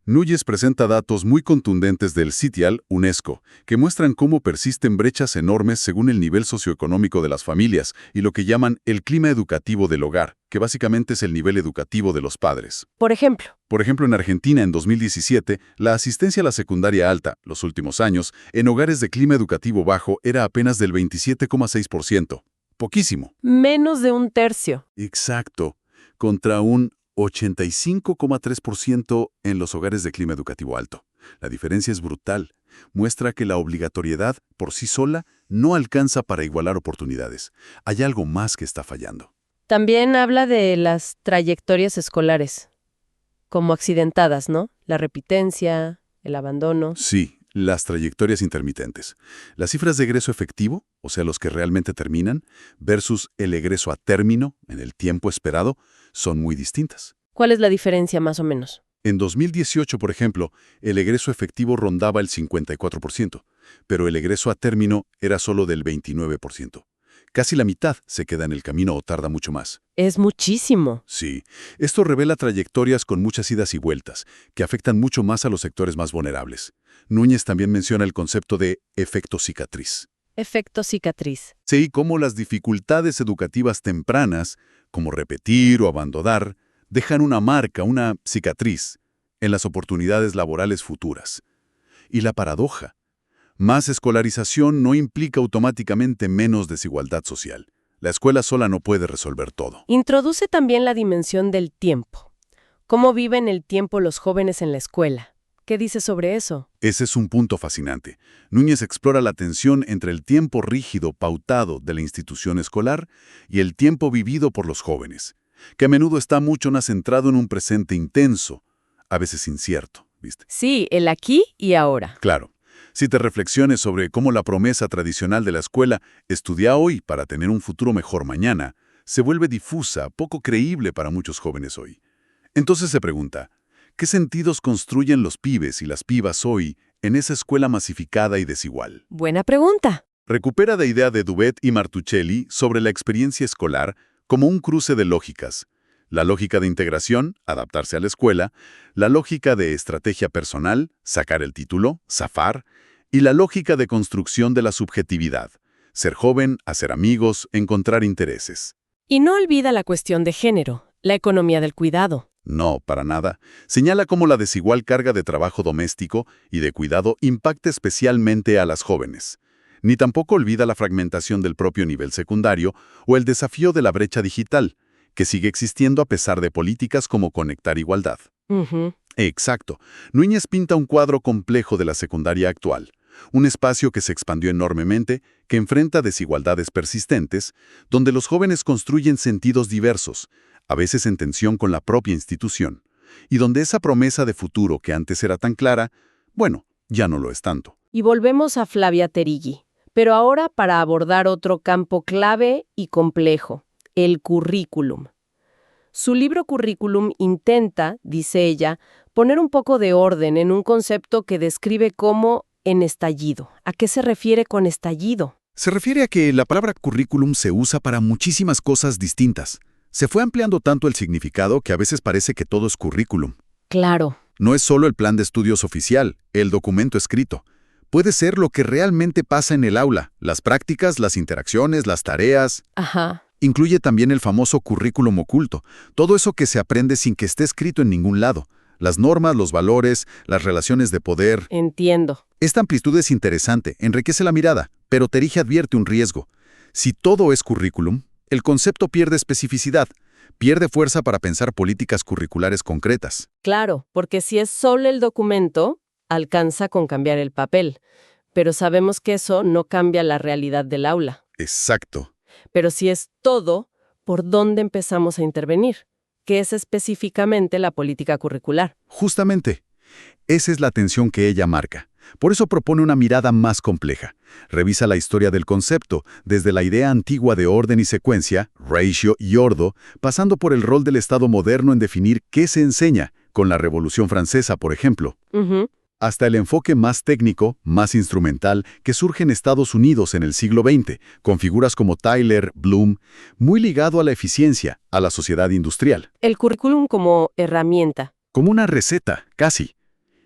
Speaker 1: Núñez presenta datos muy contundentes del Sitial UNESCO, que muestran cómo persisten brechas enormes según el nivel socioeconómico de las familias y lo que llaman el clima educativo del hogar, que básicamente es el nivel educativo de los padres.
Speaker 2: Por ejemplo.
Speaker 1: Por ejemplo, en Argentina, en 2017, la asistencia a la secundaria alta, los últimos años, en hogares de clima educativo bajo era apenas del 27,6%. Poquísimo.
Speaker 2: Menos de un tercio.
Speaker 1: Exacto. Contra un 85,3% en los hogares de clima educativo alto. La diferencia es brutal. Muestra que la obligatoriedad por sí sola no alcanza para igualar oportunidades. Hay algo más que está fallando.
Speaker 2: También habla de las trayectorias escolares, como accidentadas, ¿no? La repitencia, el abandono.
Speaker 1: Sí, las trayectorias intermitentes. Las cifras de egreso efectivo, o sea, los que realmente terminan, versus el egreso a término, en el tiempo esperado, son muy distintas.
Speaker 2: ¿Cuál es la diferencia más o menos?
Speaker 1: En 2018, por ejemplo, el egreso efectivo rondaba el 54%, pero el egreso a término era solo del 29%. Casi la mitad se queda en el camino o tarda mucho más.
Speaker 2: Es muchísimo.
Speaker 1: Sí, esto revela trayectorias con muchas idas y vueltas, que afectan mucho más a los sectores más vulnerables. Núñez también menciona el concepto de efecto cicatriz.
Speaker 2: Efecto cicatriz.
Speaker 1: Sí, cómo las dificultades educativas tempranas, como repetir o abandonar, dejan una marca, una cicatriz, en las oportunidades laborales futuras. Y la paradoja. Más escolarización no implica automáticamente menos desigualdad social. La escuela sola no puede resolver todo.
Speaker 2: Introduce también la dimensión del tiempo. ¿Cómo viven el tiempo los jóvenes en la escuela? ¿Qué dice sobre eso?
Speaker 1: Ese es un punto fascinante. Núñez explora la tensión entre el tiempo rígido pautado de la institución escolar y el tiempo vivido por los jóvenes, que a menudo está mucho más centrado en un presente intenso, a veces incierto, ¿viste?
Speaker 2: Sí, el aquí y ahora.
Speaker 1: Claro. Si te reflexiones sobre cómo la promesa tradicional de la escuela, estudia hoy para tener un futuro mejor mañana, se vuelve difusa, poco creíble para muchos jóvenes hoy. Entonces se pregunta, ¿qué sentidos construyen los pibes y las pibas hoy en esa escuela masificada y desigual?
Speaker 2: Buena pregunta.
Speaker 1: Recupera la idea de Duvet y Martuchelli sobre la experiencia escolar como un cruce de lógicas. La lógica de integración, adaptarse a la escuela, la lógica de estrategia personal, sacar el título, zafar, y la lógica de construcción de la subjetividad, ser joven, hacer amigos, encontrar intereses.
Speaker 2: Y no olvida la cuestión de género, la economía del cuidado.
Speaker 1: No, para nada. Señala cómo la desigual carga de trabajo doméstico y de cuidado impacta especialmente a las jóvenes. Ni tampoco olvida la fragmentación del propio nivel secundario o el desafío de la brecha digital, que sigue existiendo a pesar de políticas como Conectar Igualdad. Exacto. Núñez pinta un cuadro complejo de la secundaria actual. Un espacio que se expandió enormemente, que enfrenta desigualdades persistentes, donde los jóvenes construyen sentidos diversos, a veces en tensión con la propia institución, y donde esa promesa de futuro que antes era tan clara, bueno, ya no lo es tanto.
Speaker 2: Y volvemos a Flavia Terigui, pero ahora para abordar otro campo clave y complejo, el currículum. Su libro Currículum intenta, dice ella, poner un poco de orden en un concepto que describe como en estallido. ¿A qué se refiere con estallido?
Speaker 3: Se refiere a que la palabra currículum se usa para muchísimas cosas distintas. Se fue ampliando tanto el significado que a veces parece que todo es currículum.
Speaker 2: Claro.
Speaker 3: No es solo el plan de estudios oficial, el documento escrito. Puede ser lo que realmente pasa en el aula, las prácticas, las interacciones, las tareas.
Speaker 2: Ajá.
Speaker 3: Incluye también el famoso currículum oculto, todo eso que se aprende sin que esté escrito en ningún lado. Las normas, los valores, las relaciones de poder.
Speaker 2: Entiendo.
Speaker 3: Esta amplitud es interesante, enriquece la mirada, pero Terigi advierte un riesgo. Si todo es currículum, el concepto pierde especificidad, pierde fuerza para pensar políticas curriculares concretas.
Speaker 2: Claro, porque si es solo el documento, alcanza con cambiar el papel. Pero sabemos que eso no cambia la realidad del aula.
Speaker 3: Exacto.
Speaker 2: Pero si es todo, ¿por dónde empezamos a intervenir? ¿Qué es específicamente la política curricular?
Speaker 3: Justamente, esa es la tensión que ella marca. Por eso propone una mirada más compleja. Revisa la historia del concepto, desde la idea antigua de orden y secuencia, ratio y ordo, pasando por el rol del Estado moderno en definir qué se enseña, con la Revolución Francesa, por ejemplo,
Speaker 2: Ujú.
Speaker 3: hasta el enfoque más técnico, más instrumental, que surge en Estados Unidos en el siglo XX, con figuras como Tyler, Bloom, muy ligado a la eficiencia, a la sociedad industrial.
Speaker 2: El currículum como herramienta.
Speaker 3: Como una receta, casi.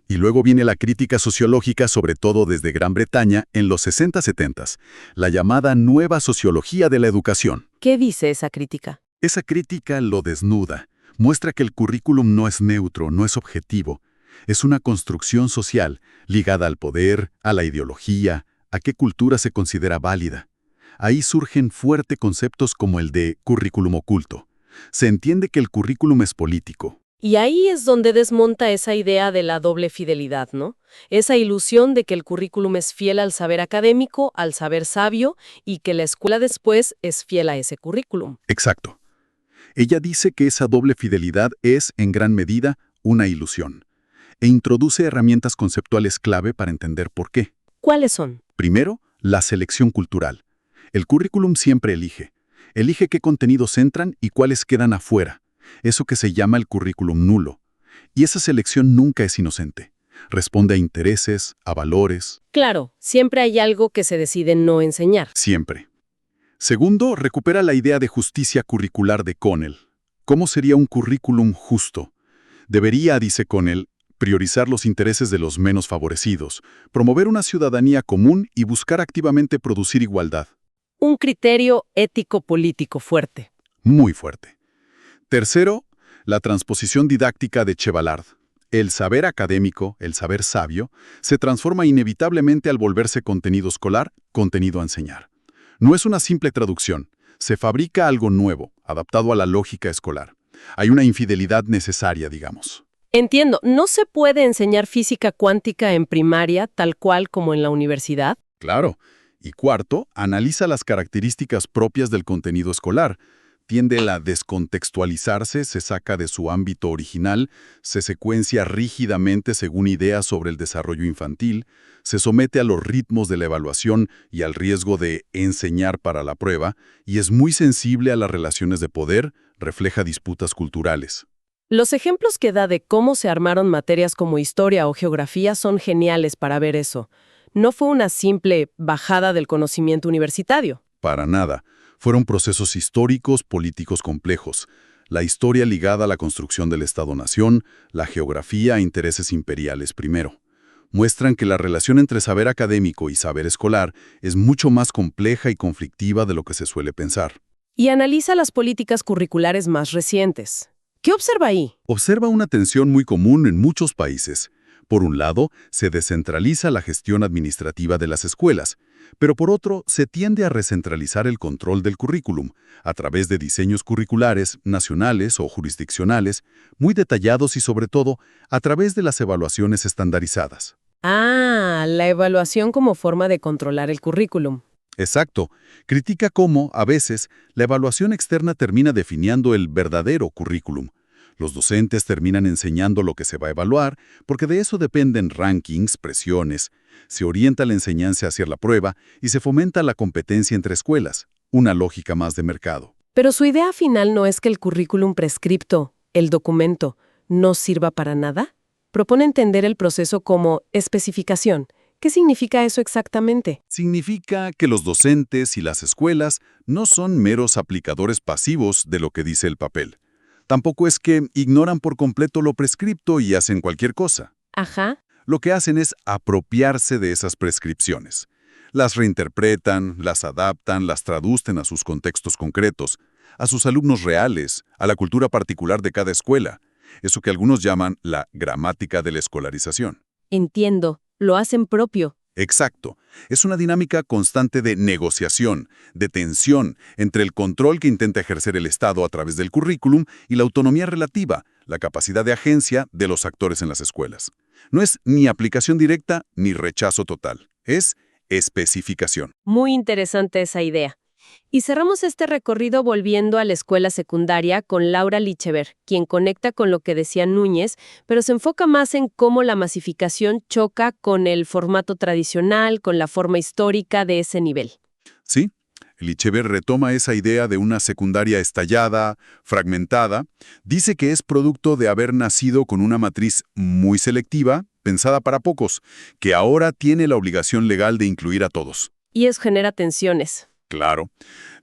Speaker 3: Y luego viene la crítica sociológica, sobre todo desde Gran Bretaña, en los 60-70s, la llamada nueva sociología de la educación.
Speaker 2: ¿Qué dice esa crítica?
Speaker 3: Esa crítica lo desnuda, muestra que el currículum no es neutro, no es objetivo. Es una construcción social ligada al poder, a la ideología, a qué cultura se considera válida. Ahí surgen fuertes conceptos como el de currículum oculto. Se entiende que el currículum es político.
Speaker 2: Y ahí es donde desmonta esa idea de la doble fidelidad, ¿no? Esa ilusión de que el currículum es fiel al saber académico, al saber sabio, y que la escuela después es fiel a ese currículum.
Speaker 3: Exacto. Ella dice que esa doble fidelidad es, en gran medida, una ilusión, e introduce herramientas conceptuales clave para entender por qué.
Speaker 2: ¿Cuáles son?
Speaker 3: Primero, la selección cultural. El currículum siempre elige. Elige qué contenidos entran y cuáles quedan afuera. Eso que se llama el currículum nulo. Y esa selección nunca es inocente. Responde a intereses, a valores.
Speaker 2: Claro, siempre hay algo que se decide no enseñar.
Speaker 3: Siempre. Segundo, recupera la idea de justicia curricular de Connell. ¿Cómo sería un currículum justo? Debería, dice Connell, priorizar los intereses de los menos favorecidos, promover una ciudadanía común y buscar activamente producir igualdad.
Speaker 2: Un criterio ético-político fuerte.
Speaker 3: Muy fuerte. Tercero, la transposición didáctica de Chevallard. El saber académico, el saber sabio, se transforma inevitablemente al volverse contenido escolar, contenido a enseñar. No es una simple traducción, se fabrica algo nuevo, adaptado a la lógica escolar. Hay una infidelidad necesaria, digamos.
Speaker 2: Entiendo, ¿no se puede enseñar física cuántica en primaria tal cual como en la universidad?
Speaker 3: Claro. Y cuarto, analiza las características propias del contenido escolar. Tiende a descontextualizarse, se saca de su ámbito original, se secuencia rígidamente según ideas sobre el desarrollo infantil, se somete a los ritmos de la evaluación y al riesgo de enseñar para la prueba, y es muy sensible a las relaciones de poder, refleja disputas culturales.
Speaker 2: Los ejemplos que da de cómo se armaron materias como historia o geografía son geniales para ver eso. No fue una simple bajada del conocimiento universitario.
Speaker 3: Para nada. Fueron procesos históricos, políticos complejos. La historia ligada a la construcción del Estado-Nación, la geografía a intereses imperiales primero. Muestran que la relación entre saber académico y saber escolar es mucho más compleja y conflictiva de lo que se suele pensar.
Speaker 2: Y analiza las políticas curriculares más recientes. ¿Qué observa ahí?
Speaker 3: Observa una tensión muy común en muchos países. Por un lado, se descentraliza la gestión administrativa de las escuelas, pero por otro, se tiende a recentralizar el control del currículum a través de diseños curriculares, nacionales o jurisdiccionales, muy detallados y sobre todo, a través de las evaluaciones estandarizadas.
Speaker 2: Ah, la evaluación como forma de controlar el currículum.
Speaker 3: Exacto. Critica cómo, a veces, la evaluación externa termina definiendo el verdadero currículum. Los docentes terminan enseñando lo que se va a evaluar, porque de eso dependen rankings, presiones, se orienta la enseñanza hacia la prueba y se fomenta la competencia entre escuelas, una lógica más de mercado.
Speaker 2: Pero su idea final no es que el currículum prescripto, el documento, no sirva para nada. Propone entender el proceso como especificación. ¿Qué significa eso exactamente?
Speaker 3: Significa que los docentes y las escuelas no son meros aplicadores pasivos de lo que dice el papel. Tampoco es que ignoran por completo lo prescripto y hacen cualquier cosa.
Speaker 2: Ajá.
Speaker 3: Lo que hacen es apropiarse de esas prescripciones. Las reinterpretan, las adaptan, las traducen a sus contextos concretos, a sus alumnos reales, a la cultura particular de cada escuela. Eso que algunos llaman la gramática de la escolarización.
Speaker 2: Entiendo. Lo hacen propio.
Speaker 3: Exacto. Es una dinámica constante de negociación, de tensión entre el control que intenta ejercer el Estado a través del currículum y la autonomía relativa, la capacidad de agencia de los actores en las escuelas. No es ni aplicación directa ni rechazo total. Es especificación.
Speaker 2: Muy interesante esa idea. Y cerramos este recorrido volviendo a la escuela secundaria con Laura Lichever, quien conecta con lo que decía Núñez, pero se enfoca más en cómo la masificación choca con el formato tradicional, con la forma histórica de ese nivel.
Speaker 1: Sí, Lichever retoma esa idea de una secundaria estallada, fragmentada. Dice que es producto de haber nacido con una matriz muy selectiva, pensada para pocos, que ahora tiene la obligación legal de incluir a todos.
Speaker 2: Y eso genera tensiones.
Speaker 1: Claro.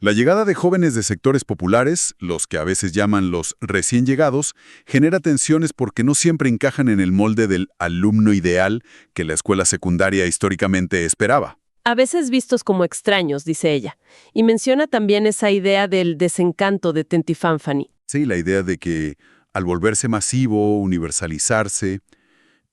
Speaker 1: La llegada de jóvenes de sectores populares, los que a veces llaman los recién llegados, genera tensiones porque no siempre encajan en el molde del alumno ideal que la escuela secundaria históricamente esperaba.
Speaker 2: A veces vistos como extraños, dice ella. Y menciona también esa idea del desencanto de Tentifanfani.
Speaker 1: Sí, la idea de que al volverse masivo, universalizarse,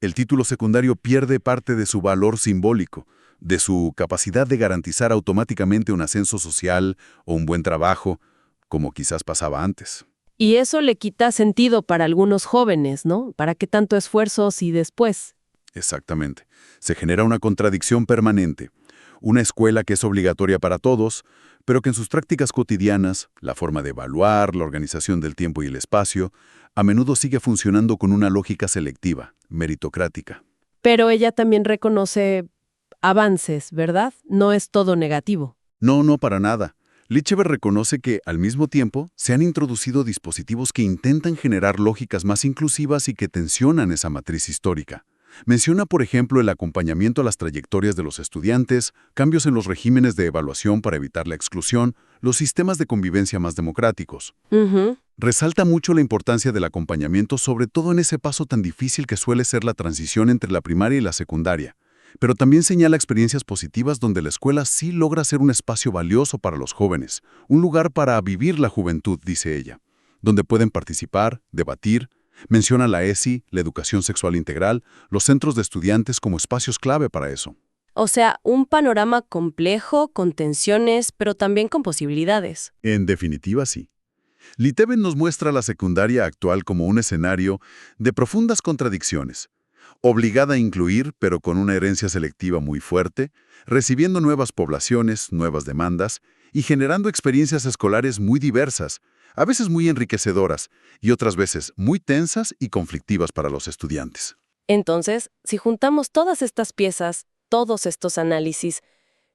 Speaker 1: el título secundario pierde parte de su valor simbólico, de su capacidad de garantizar automáticamente un ascenso social o un buen trabajo, como quizás pasaba antes.
Speaker 2: Y eso le quita sentido para algunos jóvenes, ¿no? ¿Para qué tanto esfuerzo si después?
Speaker 1: Exactamente. Se genera una contradicción permanente. Una escuela que es obligatoria para todos, pero que en sus prácticas cotidianas, la forma de evaluar, la organización del tiempo y el espacio, a menudo sigue funcionando con una lógica selectiva, meritocrática.
Speaker 2: Pero ella también reconoce avances, ¿verdad? No es todo negativo.
Speaker 1: No, no para nada. Lichever reconoce que, al mismo tiempo, se han introducido dispositivos que intentan generar lógicas más inclusivas y que tensionan esa matriz histórica. Menciona, por ejemplo, el acompañamiento a las trayectorias de los estudiantes, cambios en los regímenes de evaluación para evitar la exclusión, los sistemas de convivencia más democráticos.
Speaker 2: Ujú.
Speaker 1: Resalta mucho la importancia del acompañamiento, sobre todo en ese paso tan difícil que suele ser la transición entre la primaria y la secundaria. Pero también señala experiencias positivas donde la escuela sí logra ser un espacio valioso para los jóvenes, un lugar para vivir la juventud, dice ella, donde pueden participar, debatir. Menciona la ESI, la educación sexual integral, los centros de estudiantes como espacios clave para eso.
Speaker 2: O sea, un panorama complejo, con tensiones, pero también con posibilidades.
Speaker 1: En definitiva, sí. Lichever nos muestra la secundaria actual como un escenario de profundas contradicciones, obligada a incluir, pero con una herencia selectiva muy fuerte, recibiendo nuevas poblaciones, nuevas demandas y generando experiencias escolares muy diversas, a veces muy enriquecedoras y otras veces muy tensas y conflictivas para los estudiantes.
Speaker 2: Entonces, si juntamos todas estas piezas, todos estos análisis,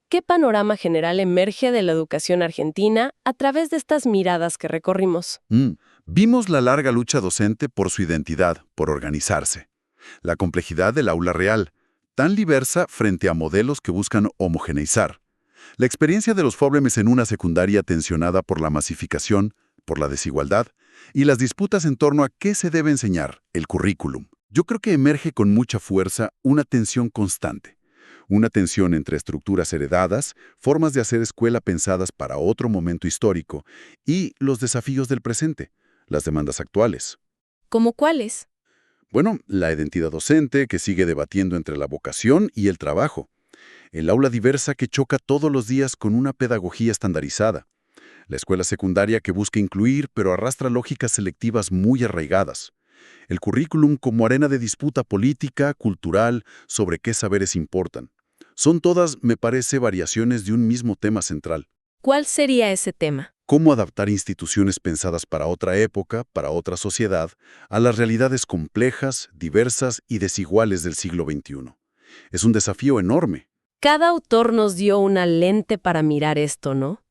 Speaker 2: ¿qué panorama general emerge de la educación argentina a través de estas miradas que recorrimos?
Speaker 1: Vimos la larga lucha docente por su identidad, por organizarse. La complejidad del aula real, tan diversa frente a modelos que buscan homogeneizar. La experiencia de los jóvenes en una secundaria tensionada por la masificación, por la desigualdad, y las disputas en torno a qué se debe enseñar, el currículum. Yo creo que emerge con mucha fuerza una tensión constante. Una tensión entre estructuras heredadas, formas de hacer escuela pensadas para otro momento histórico, y los desafíos del presente, las demandas actuales.
Speaker 2: ¿Cómo cuáles?
Speaker 1: Bueno, la identidad docente que sigue debatiendo entre la vocación y el trabajo. El aula diversa que choca todos los días con una pedagogía estandarizada. La escuela secundaria que busca incluir pero arrastra lógicas selectivas muy arraigadas. El currículum como arena de disputa política, cultural, sobre qué saberes importan. Son todas, me parece, variaciones de un mismo tema central.
Speaker 2: ¿Cuál sería ese tema?
Speaker 1: Cómo adaptar instituciones pensadas para otra época, para otra sociedad, a las realidades complejas, diversas y desiguales del siglo XXI. Es un desafío enorme.
Speaker 2: Cada autor nos dio una lente para mirar esto, ¿no?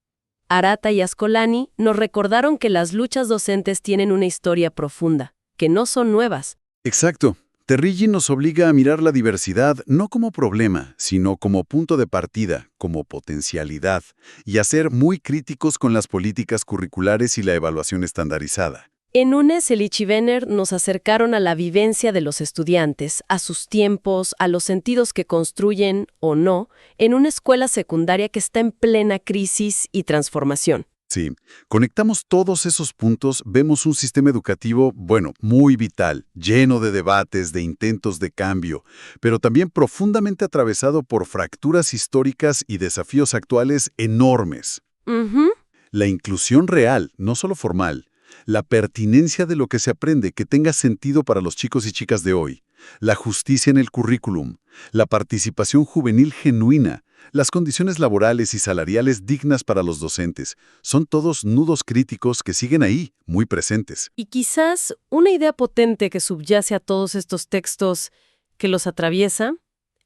Speaker 2: Arata y Ascolani nos recordaron que las luchas docentes tienen una historia profunda, que no son nuevas.
Speaker 1: Exacto. Terrigin nos obliga a mirar la diversidad no como problema, sino como punto de partida, como potencialidad, y a ser muy críticos con las políticas curriculares y la evaluación estandarizada.
Speaker 2: En Núñez y Lichever nos acercaron a la vivencia de los estudiantes, a sus tiempos, a los sentidos que construyen, o no, en una escuela secundaria que está en plena crisis y transformación.
Speaker 1: Sí, conectamos todos esos puntos, vemos un sistema educativo, bueno, muy vital, lleno de debates, de intentos de cambio, pero también profundamente atravesado por fracturas históricas y desafíos actuales enormes.
Speaker 2: Ujú.
Speaker 1: La inclusión real, no solo formal, la pertinencia de lo que se aprende que tenga sentido para los chicos y chicas de hoy,
Speaker 3: La justicia en el currículum, la participación juvenil genuina, las condiciones laborales y salariales dignas para los docentes, son todos nudos críticos que siguen ahí, muy presentes.
Speaker 2: Y quizás una idea potente que subyace a todos estos textos que los atraviesa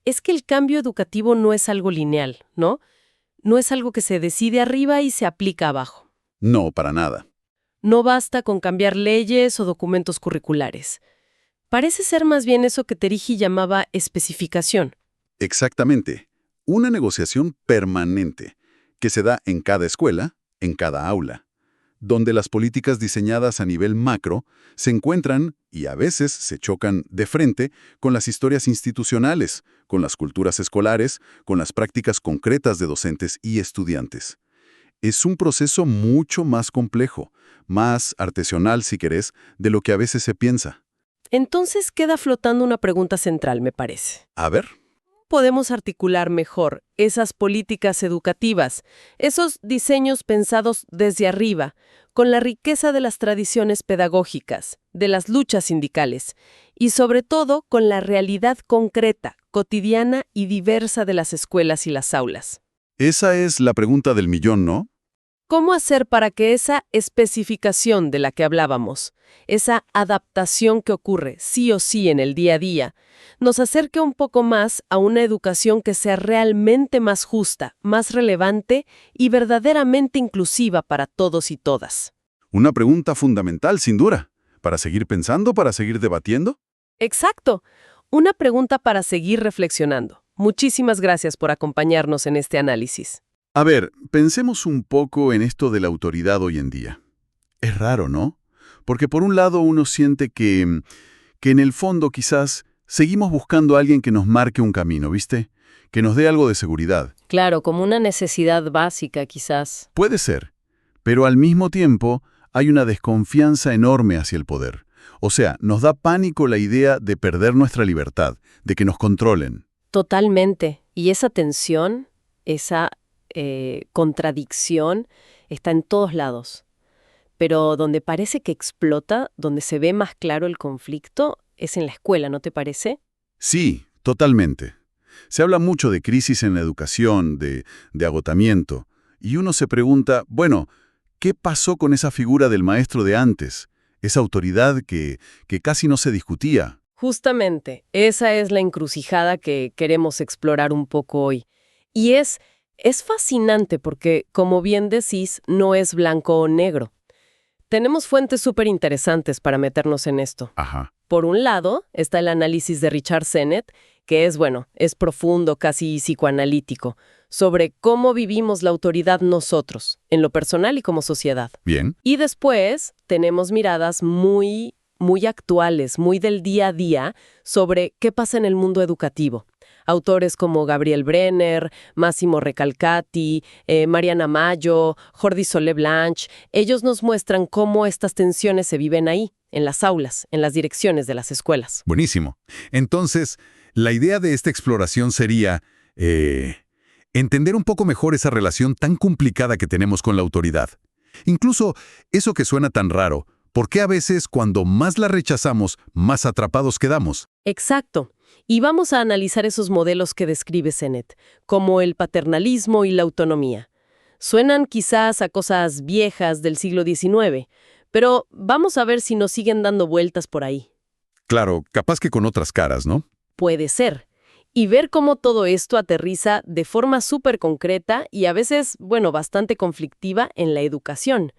Speaker 2: es que el cambio educativo no es algo lineal, ¿no? No es algo que se decide arriba y se aplica abajo.
Speaker 3: No, para nada.
Speaker 2: No basta con cambiar leyes o documentos curriculares. Parece ser más bien eso que Terigi llamaba especificación.
Speaker 3: Exactamente. Una negociación permanente que se da en cada escuela, en cada aula, donde las políticas diseñadas a nivel macro se encuentran y a veces se chocan de frente con las historias institucionales, con las culturas escolares, con las prácticas concretas de docentes y estudiantes. Es un proceso mucho más complejo, más artesanal, si querés, de lo que a veces se piensa.
Speaker 2: Entonces queda flotando una pregunta central, me parece.
Speaker 3: A ver.
Speaker 2: Podemos articular mejor esas políticas educativas, esos diseños pensados desde arriba, con la riqueza de las tradiciones pedagógicas, de las luchas sindicales y sobre todo con la realidad concreta, cotidiana y diversa de las escuelas y las aulas.
Speaker 3: Esa es la pregunta del millón, ¿no?
Speaker 2: ¿Cómo hacer para que esa especificación de la que hablábamos, esa adaptación que ocurre sí o sí en el día a día, nos acerque un poco más a una educación que sea realmente más justa, más relevante y verdaderamente inclusiva para todos y todas?
Speaker 3: Una pregunta fundamental, sin duda. ¿Para seguir pensando, para seguir debatiendo?
Speaker 2: Exacto. Una pregunta para seguir reflexionando. Muchísimas gracias por acompañarnos en este análisis.
Speaker 3: A ver, pensemos un poco en esto de la autoridad hoy en día. Es raro, ¿no? Porque por un lado uno siente que en el fondo quizás seguimos buscando a alguien que nos marque un camino, ¿viste? Que nos dé algo de seguridad.
Speaker 2: Claro, como una necesidad básica quizás.
Speaker 3: Puede ser, pero al mismo tiempo hay una desconfianza enorme hacia el poder. O sea, nos da pánico la idea de perder nuestra libertad, de que nos controlen.
Speaker 2: Totalmente. Y esa tensión, esa contradicción está en todos lados. Pero donde parece que explota, donde se ve más claro el conflicto, es en la escuela, ¿no te parece?
Speaker 3: Sí, totalmente. Se habla mucho de crisis en la educación, de agotamiento, y uno se pregunta, bueno, ¿qué pasó con esa figura del maestro de antes? Esa autoridad que casi no se discutía.
Speaker 2: Justamente, esa es la encrucijada que queremos explorar un poco hoy. Y es fascinante porque, como bien decís, no es blanco o negro. Tenemos fuentes súper interesantes para meternos en esto.
Speaker 3: Ajá.
Speaker 2: Por un lado, está el análisis de Richard Sennett, que es profundo, casi psicoanalítico, sobre cómo vivimos la autoridad nosotros, en lo personal y como sociedad.
Speaker 3: Bien.
Speaker 2: Y después tenemos miradas muy actuales, muy del día a día, sobre qué pasa en el mundo educativo. Autores como Gabriel Brenner, Massimo Recalcati, Mariana Mayo, Jordi Solé Blanch, ellos nos muestran cómo estas tensiones se viven ahí, en las aulas, en las direcciones de las escuelas.
Speaker 3: Buenísimo. Entonces, la idea de esta exploración sería entender un poco mejor esa relación tan complicada que tenemos con la autoridad. Incluso eso que suena tan raro, ¿por qué a veces cuando más la rechazamos, más atrapados quedamos?
Speaker 2: Exacto. Y vamos a analizar esos modelos que describe Sennett, como el paternalismo y la autonomía. Suenan quizás a cosas viejas del siglo XIX, pero vamos a ver si nos siguen dando vueltas por ahí.
Speaker 3: Claro, capaz que con otras caras, ¿no?
Speaker 2: Puede ser. Y ver cómo todo esto aterriza de forma súper concreta y a veces, bastante conflictiva en la educación.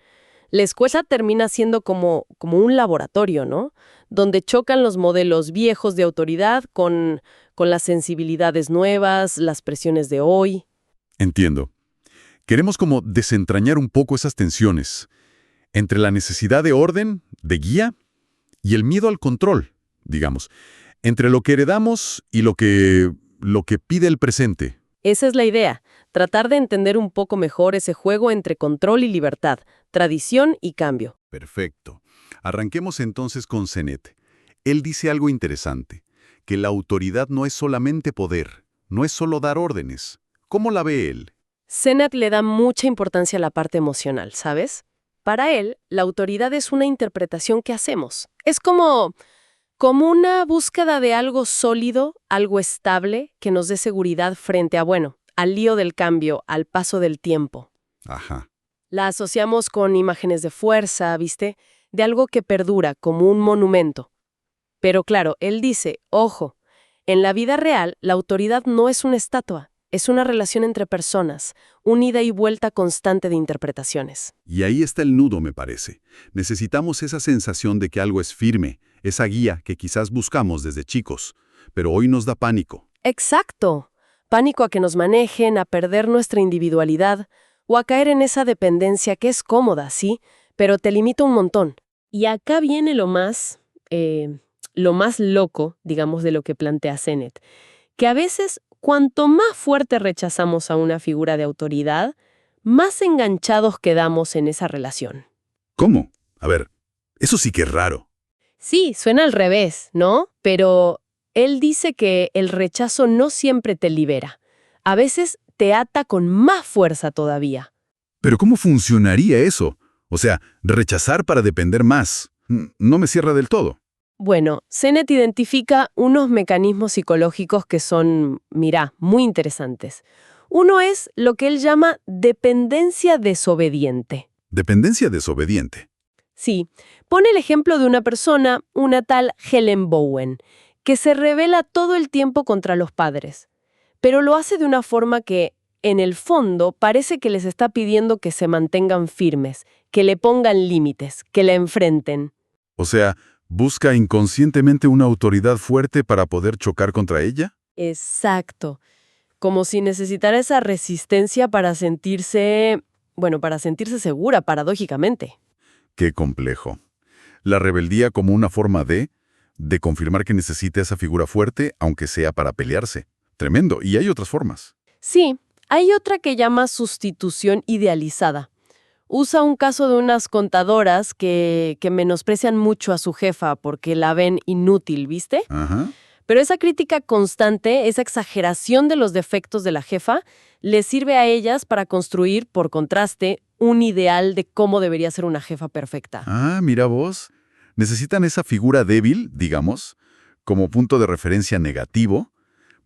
Speaker 2: La escuela termina siendo como un laboratorio, ¿no? Donde chocan los modelos viejos de autoridad con las sensibilidades nuevas, las presiones de hoy.
Speaker 3: Entiendo. Queremos como desentrañar un poco esas tensiones entre la necesidad de orden, de guía, y el miedo al control, digamos, entre lo que heredamos y lo que pide el presente.
Speaker 2: Esa es la idea, tratar de entender un poco mejor ese juego entre control y libertad, tradición y cambio.
Speaker 3: Perfecto. Arranquemos entonces con Sennett. Él dice algo interesante, que la autoridad no es solamente poder, no es solo dar órdenes. ¿Cómo la ve él?
Speaker 2: Sennett le da mucha importancia a la parte emocional, ¿sabes? Para él, la autoridad es una interpretación que hacemos. Es como Como una búsqueda de algo sólido, algo estable, que nos dé seguridad frente a, bueno, al lío del cambio, al paso del tiempo.
Speaker 3: Ajá.
Speaker 2: La asociamos con imágenes de fuerza, ¿viste? De algo que perdura, como un monumento. Pero claro, él dice, ojo, en la vida real, la autoridad no es una estatua, es una relación entre personas, un ida y vuelta constante de interpretaciones.
Speaker 3: Y ahí está el nudo, me parece. Necesitamos esa sensación de que algo es firme, esa guía que quizás buscamos desde chicos, pero hoy nos da pánico.
Speaker 2: Exacto. Pánico a que nos manejen, a perder nuestra individualidad o a caer en esa dependencia que es cómoda, sí, pero te limita un montón. Y acá viene lo más loco, digamos, de lo que plantea Sennett, que a veces, cuanto más fuerte rechazamos a una figura de autoridad, más enganchados quedamos en esa relación.
Speaker 3: ¿Cómo? A ver, eso sí que es raro.
Speaker 2: Sí, suena al revés, ¿no? Pero él dice que el rechazo no siempre te libera. A veces te ata con más fuerza todavía.
Speaker 3: ¿Pero cómo funcionaría eso? O sea, rechazar para depender más. No me cierra del todo.
Speaker 2: Bueno, Sennett identifica unos mecanismos psicológicos que son, mirá, muy interesantes. Uno es lo que él llama dependencia desobediente.
Speaker 3: Dependencia desobediente.
Speaker 2: Sí, pone el ejemplo de una persona, una tal Helen Bowen, que se rebela todo el tiempo contra los padres, pero lo hace de una forma que, en el fondo, parece que les está pidiendo que se mantengan firmes, que le pongan límites, que la enfrenten.
Speaker 3: O sea, ¿busca inconscientemente una autoridad fuerte para poder chocar contra ella?
Speaker 2: Exacto. Como si necesitara esa resistencia para sentirse segura, paradójicamente.
Speaker 3: Qué complejo. La rebeldía como una forma de confirmar que necesita esa figura fuerte, aunque sea para pelearse. Tremendo. Y hay otras formas.
Speaker 2: Sí, hay otra que llama sustitución idealizada. Usa un caso de unas contadoras que menosprecian mucho a su jefa porque la ven inútil, ¿viste?
Speaker 3: Ajá.
Speaker 2: Pero esa crítica constante, esa exageración de los defectos de la jefa, les sirve a ellas para construir, por contraste, un ideal de cómo debería ser una jefa perfecta.
Speaker 3: Ah, mira vos. Necesitan esa figura débil, digamos, como punto de referencia negativo,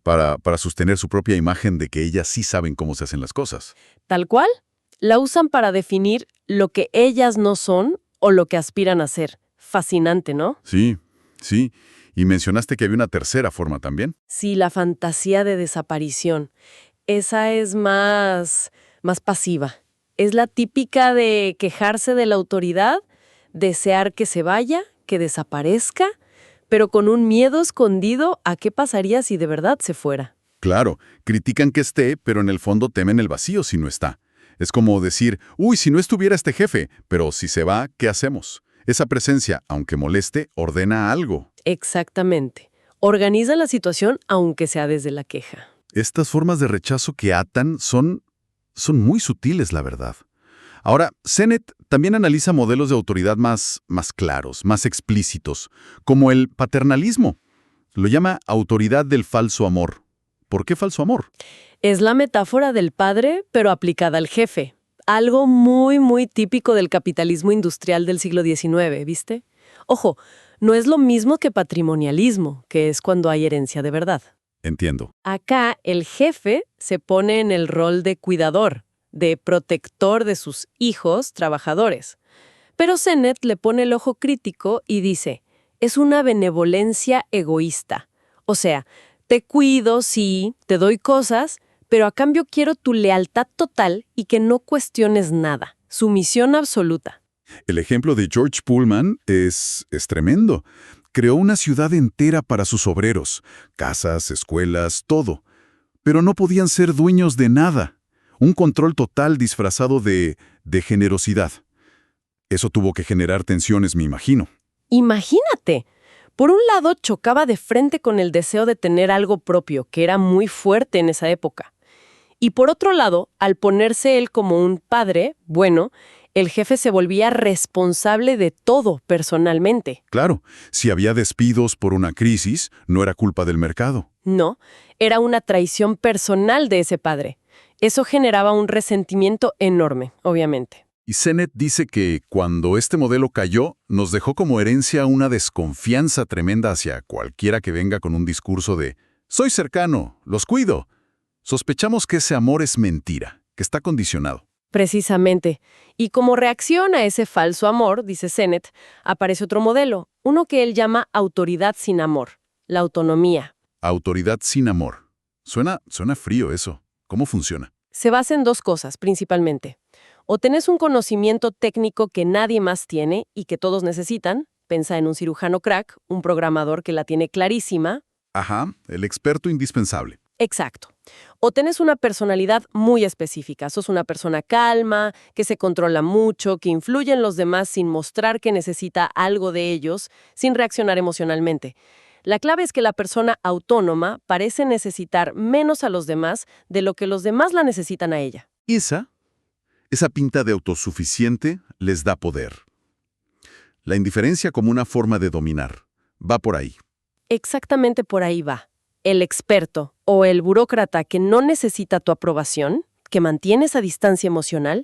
Speaker 3: para sostener su propia imagen de que ellas sí saben cómo se hacen las cosas.
Speaker 2: Tal cual, la usan para definir lo que ellas no son o lo que aspiran a ser. Fascinante, ¿no?
Speaker 3: Sí, sí. Y mencionaste que había una tercera forma también.
Speaker 2: Sí, la fantasía de desaparición. Esa es más pasiva. Es la típica de quejarse de la autoridad, desear que se vaya, que desaparezca, pero con un miedo escondido a qué pasaría si de verdad se fuera.
Speaker 3: Claro, critican que esté, pero en el fondo temen el vacío si no está. Es como decir, uy, si no estuviera este jefe, pero si se va, ¿qué hacemos? Esa presencia, aunque moleste, ordena algo.
Speaker 2: Exactamente. Organiza la situación aunque sea desde la queja.
Speaker 3: Estas formas de rechazo que atan son muy sutiles, la verdad. Ahora, Sennett también analiza modelos de autoridad más claros, más explícitos, como el paternalismo. Lo llama autoridad del falso amor. ¿Por qué falso amor?
Speaker 2: Es la metáfora del padre, pero aplicada al jefe. Algo muy, muy típico del capitalismo industrial del siglo XIX, ¿viste? Ojo, no es lo mismo que patrimonialismo, que es cuando hay herencia de verdad.
Speaker 3: Entiendo.
Speaker 2: Acá el jefe se pone en el rol de cuidador, de protector de sus hijos trabajadores. Pero Sennett le pone el ojo crítico y dice, es una benevolencia egoísta. O sea, te cuido, sí, te doy cosas, pero a cambio quiero tu lealtad total y que no cuestiones nada. Sumisión absoluta.
Speaker 3: El ejemplo de George Pullman es tremendo. Creó una ciudad entera para sus obreros, casas, escuelas, todo. Pero no podían ser dueños de nada. Un control total disfrazado de generosidad. Eso tuvo que generar tensiones, me imagino.
Speaker 2: Imagínate. Por un lado, chocaba de frente con el deseo de tener algo propio, que era muy fuerte en esa época. Y por otro lado, al ponerse él como un padre, bueno, el jefe se volvía responsable de todo personalmente.
Speaker 3: Claro, si había despidos por una crisis, no era culpa del mercado.
Speaker 2: No, era una traición personal de ese padre. Eso generaba un resentimiento enorme, obviamente.
Speaker 3: Y Sennett dice que cuando este modelo cayó, nos dejó como herencia una desconfianza tremenda hacia cualquiera que venga con un discurso de «soy cercano, los cuido». Sospechamos que ese amor es mentira, que está condicionado.
Speaker 2: Precisamente. Y como reacción a ese falso amor, dice Sennett, aparece otro modelo, uno que él llama autoridad sin amor, la autonomía.
Speaker 3: Autoridad sin amor. Suena frío eso. ¿Cómo funciona?
Speaker 2: Se basa en dos cosas, principalmente. O tenés un conocimiento técnico que nadie más tiene y que todos necesitan, pensa en un cirujano crack, un programador que la tiene clarísima.
Speaker 3: Ajá, el experto indispensable.
Speaker 2: Exacto. O tenés una personalidad muy específica. Sos una persona calma, que se controla mucho, que influye en los demás sin mostrar que necesita algo de ellos, sin reaccionar emocionalmente. La clave es que la persona autónoma parece necesitar menos a los demás de lo que los demás la necesitan a ella.
Speaker 3: Esa pinta de autosuficiente les da poder. La indiferencia como una forma de dominar. Va por ahí.
Speaker 2: Exactamente por ahí va. El experto o el burócrata que no necesita tu aprobación, que mantiene esa distancia emocional,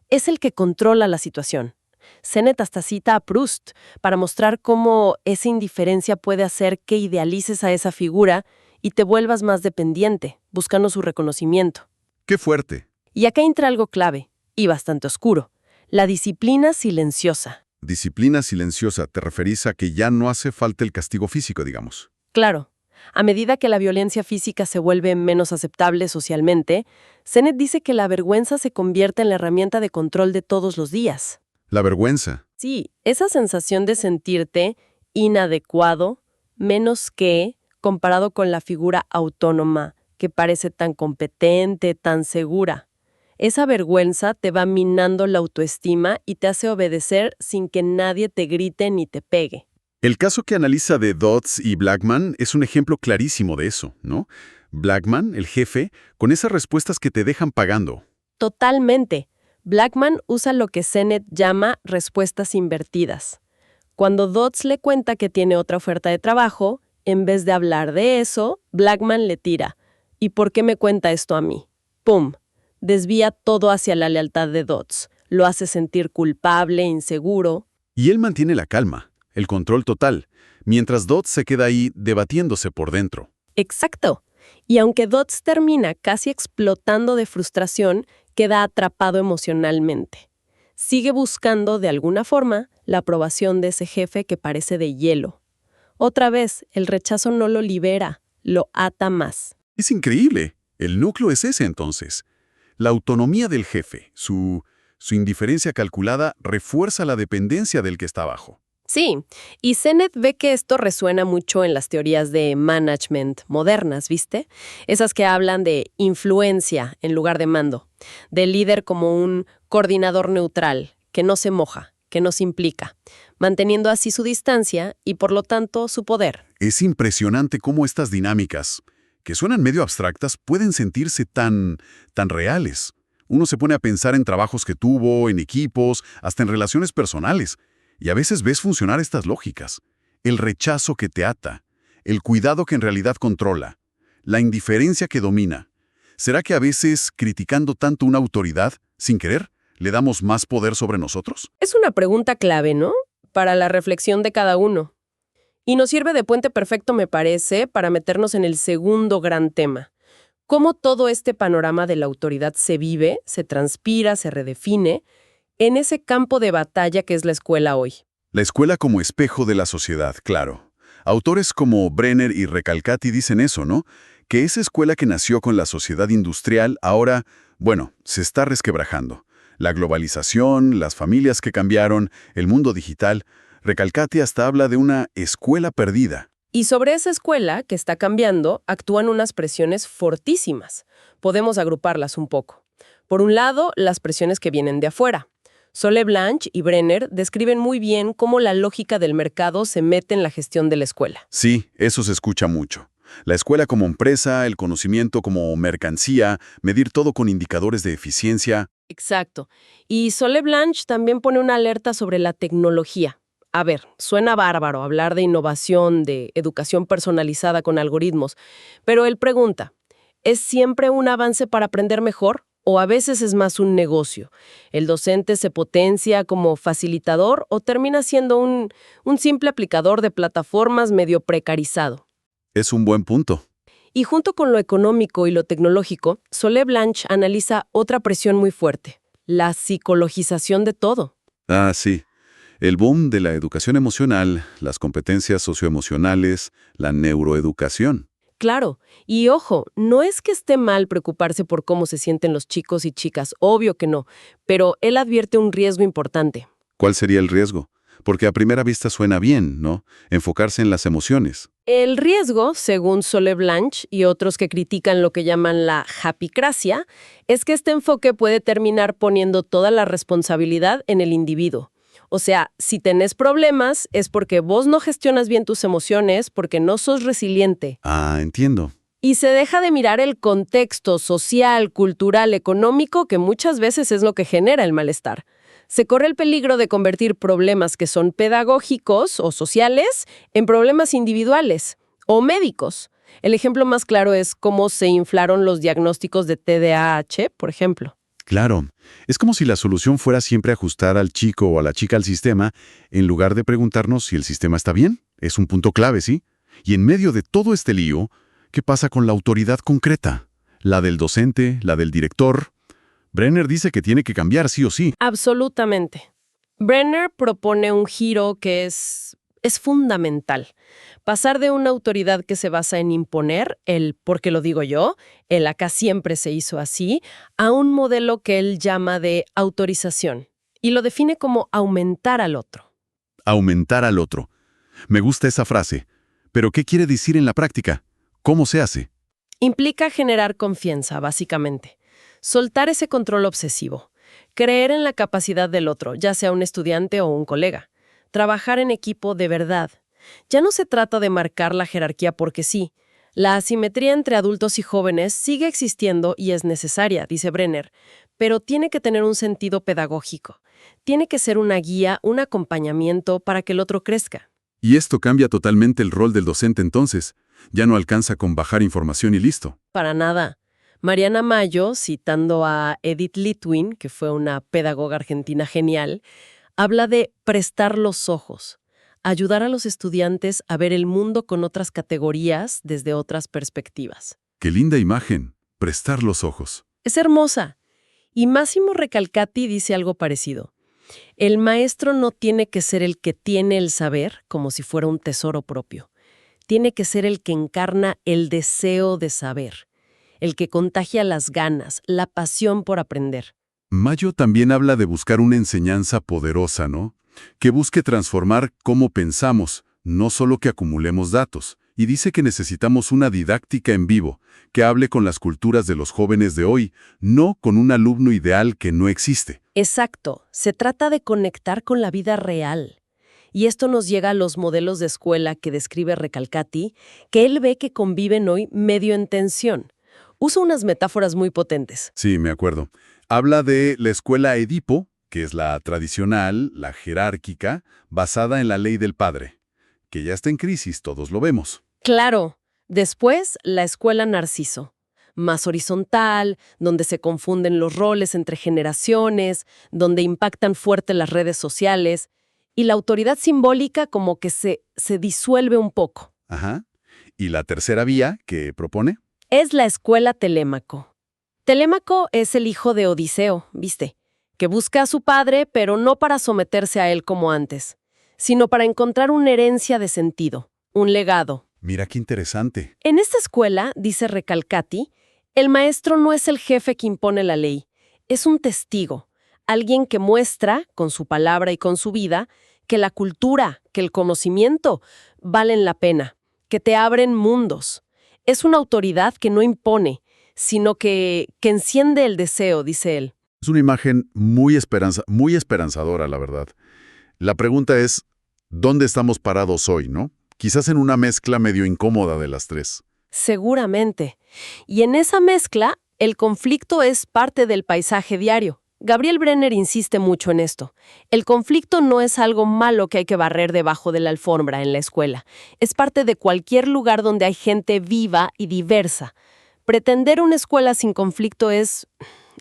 Speaker 2: es el que controla la situación. Sennett hasta cita a Proust para mostrar cómo esa indiferencia puede hacer que idealices a esa figura y te vuelvas más dependiente, buscando su reconocimiento.
Speaker 3: ¡Qué fuerte!
Speaker 2: Y acá entra algo clave, y bastante oscuro, la disciplina silenciosa.
Speaker 3: Disciplina silenciosa, te referís a que ya no hace falta el castigo físico, digamos.
Speaker 2: Claro, a medida que la violencia física se vuelve menos aceptable socialmente, Sennett dice que la vergüenza se convierte en la herramienta de control de todos los días.
Speaker 3: La vergüenza.
Speaker 2: Sí, esa sensación de sentirte inadecuado, menos que, comparado con la figura autónoma, que parece tan competente, tan segura. Esa vergüenza te va minando la autoestima y te hace obedecer sin que nadie te grite ni te pegue.
Speaker 3: El caso que analiza de Dodds y Blackman es un ejemplo clarísimo de eso, ¿no? Blackman, el jefe, con esas respuestas que te dejan pagando.
Speaker 2: Totalmente. Blackman usa lo que Sennett llama respuestas invertidas. Cuando Dodds le cuenta que tiene otra oferta de trabajo, en vez de hablar de eso, Blackman le tira. ¿Y por qué me cuenta esto a mí? ¡Pum! Desvía todo hacia la lealtad de Dodds. Lo hace sentir culpable, inseguro.
Speaker 3: Y él mantiene la calma, el control total, mientras Dodds se queda ahí debatiéndose por dentro.
Speaker 2: Exacto. Y aunque Dodds termina casi explotando de frustración, queda atrapado emocionalmente. Sigue buscando, de alguna forma, la aprobación de ese jefe que parece de hielo. Otra vez, el rechazo no lo libera, lo ata más.
Speaker 3: Es increíble. El núcleo es ese entonces. La autonomía del jefe, su indiferencia calculada, refuerza la dependencia del que está abajo.
Speaker 2: Sí, y Sennett ve que esto resuena mucho en las teorías de management modernas, ¿viste? Esas que hablan de influencia en lugar de mando, del líder como un coordinador neutral, que no se moja, que no se implica, manteniendo así su distancia y, por lo tanto, su poder.
Speaker 3: Es impresionante cómo estas dinámicas, que suenan medio abstractas, pueden sentirse tan reales. Uno se pone a pensar en trabajos que tuvo, en equipos, hasta en relaciones personales. Y a veces ves funcionar estas lógicas. El rechazo que te ata, el cuidado que en realidad controla, la indiferencia que domina. ¿Será que a veces, criticando tanto una autoridad, sin querer, le damos más poder sobre nosotros?
Speaker 2: Es una pregunta clave, ¿no? Para la reflexión de cada uno. Y nos sirve de puente perfecto, me parece, para meternos en el segundo gran tema. Cómo todo este panorama de la autoridad se vive, se transpira, se redefine, en ese campo de batalla que es la escuela hoy.
Speaker 3: La escuela como espejo de la sociedad, claro. Autores como Brenner y Recalcati dicen eso, ¿no? Que esa escuela que nació con la sociedad industrial ahora, se está resquebrajando. La globalización, las familias que cambiaron, el mundo digital. Recalcati hasta habla de una escuela perdida.
Speaker 2: Y sobre esa escuela que está cambiando, actúan unas presiones fortísimas. Podemos agruparlas un poco. Por un lado, las presiones que vienen de afuera. Solé Blanch y Brenner describen muy bien cómo la lógica del mercado se mete en la gestión de la escuela.
Speaker 3: Sí, eso se escucha mucho. La escuela como empresa, el conocimiento como mercancía, medir todo con indicadores de eficiencia.
Speaker 2: Exacto. Y Solé Blanch también pone una alerta sobre la tecnología. A ver, suena bárbaro hablar de innovación, de educación personalizada con algoritmos, pero él pregunta, ¿es siempre un avance para aprender mejor? o a veces es más un negocio. El docente se potencia como facilitador o termina siendo un simple aplicador de plataformas medio precarizado.
Speaker 3: Es un buen punto.
Speaker 2: Y junto con lo económico y lo tecnológico, Solé Blanch analiza otra presión muy fuerte, la psicologización de todo.
Speaker 3: Ah, sí. El boom de la educación emocional, las competencias socioemocionales, la neuroeducación.
Speaker 2: Claro, y ojo, no es que esté mal preocuparse por cómo se sienten los chicos y chicas, obvio que no, pero él advierte un riesgo importante.
Speaker 3: ¿Cuál sería el riesgo? Porque a primera vista suena bien, ¿no? Enfocarse en las emociones.
Speaker 2: El riesgo, según Solé Blanch y otros que critican lo que llaman la japicracia, es que este enfoque puede terminar poniendo toda la responsabilidad en el individuo. O sea, si tenés problemas es porque vos no gestionas bien tus emociones, porque no sos resiliente.
Speaker 3: Ah, entiendo.
Speaker 2: Y se deja de mirar el contexto social, cultural, económico, que muchas veces es lo que genera el malestar. Se corre el peligro de convertir problemas que son pedagógicos o sociales en problemas individuales o médicos. El ejemplo más claro es cómo se inflaron los diagnósticos de TDAH, por ejemplo.
Speaker 3: Claro. Es como si la solución fuera siempre ajustar al chico o a la chica al sistema, en lugar de preguntarnos si el sistema está bien. Es un punto clave, ¿sí? Y en medio de todo este lío, ¿qué pasa con la autoridad concreta? La del docente, la del director. Brenner dice que tiene que cambiar sí o sí.
Speaker 2: Absolutamente. Brenner propone un giro que es fundamental. Pasar de una autoridad que se basa en imponer, el porque lo digo yo, el acá siempre se hizo así, a un modelo que él llama de autorización. Y lo define como aumentar al otro.
Speaker 3: Aumentar al otro. Me gusta esa frase. ¿Pero qué quiere decir en la práctica? ¿Cómo se hace?
Speaker 2: Implica generar confianza, básicamente. Soltar ese control obsesivo. Creer en la capacidad del otro, ya sea un estudiante o un colega. Trabajar en equipo de verdad. Ya no se trata de marcar la jerarquía porque sí. La asimetría entre adultos y jóvenes sigue existiendo y es necesaria, dice Brenner, pero tiene que tener un sentido pedagógico. Tiene que ser una guía, un acompañamiento para que el otro crezca.
Speaker 3: Y esto cambia totalmente el rol del docente entonces. Ya no alcanza con bajar información y listo.
Speaker 2: Para nada. Mariana Mayo, citando a Edith Litwin, que fue una pedagoga argentina genial, habla de prestar los ojos, ayudar a los estudiantes a ver el mundo con otras categorías desde otras perspectivas.
Speaker 3: Qué linda imagen. Prestar los ojos.
Speaker 2: Es hermosa. Y Massimo Recalcati dice algo parecido. El maestro no tiene que ser el que tiene el saber como si fuera un tesoro propio. Tiene que ser el que encarna el deseo de saber, el que contagia las ganas, la pasión por aprender.
Speaker 3: Mayo también habla de buscar una enseñanza poderosa, ¿no? Que busque transformar cómo pensamos, no solo que acumulemos datos. Y dice que necesitamos una didáctica en vivo, que hable con las culturas de los jóvenes de hoy, no con un alumno ideal que no existe.
Speaker 2: Exacto, se trata de conectar con la vida real. Y esto nos llega a los modelos de escuela que describe Recalcati, que él ve que conviven hoy medio en tensión. Usa unas metáforas muy potentes.
Speaker 3: Sí, me acuerdo. Habla de la escuela Edipo, que es la tradicional, la jerárquica, basada en la ley del padre, que ya está en crisis, todos lo vemos.
Speaker 2: Claro. Después, la escuela Narciso. Más horizontal, donde se confunden los roles entre generaciones, donde impactan fuerte las redes sociales, y la autoridad simbólica como que se disuelve un poco.
Speaker 3: Ajá. ¿Y la tercera vía que propone?
Speaker 2: Es la escuela Telémaco. Telémaco es el hijo de Odiseo, ¿viste? Que busca a su padre, pero no para someterse a él como antes, sino para encontrar una herencia de sentido, un legado.
Speaker 3: Mira qué interesante.
Speaker 2: En esta escuela, dice Recalcati, el maestro no es el jefe que impone la ley, es un testigo, alguien que muestra, con su palabra y con su vida, que la cultura, que el conocimiento valen la pena, que te abren mundos. Es una autoridad que no impone, sino que enciende el deseo, dice él.
Speaker 3: Es una imagen muy esperanzadora, la verdad. La pregunta es, ¿dónde estamos parados hoy, no? Quizás en una mezcla medio incómoda de las tres.
Speaker 2: Seguramente. Y en esa mezcla, el conflicto es parte del paisaje diario. Gabriel Brenner insiste mucho en esto. El conflicto no es algo malo que hay que barrer debajo de la alfombra en la escuela. Es parte de cualquier lugar donde hay gente viva y diversa. Pretender una escuela sin conflicto es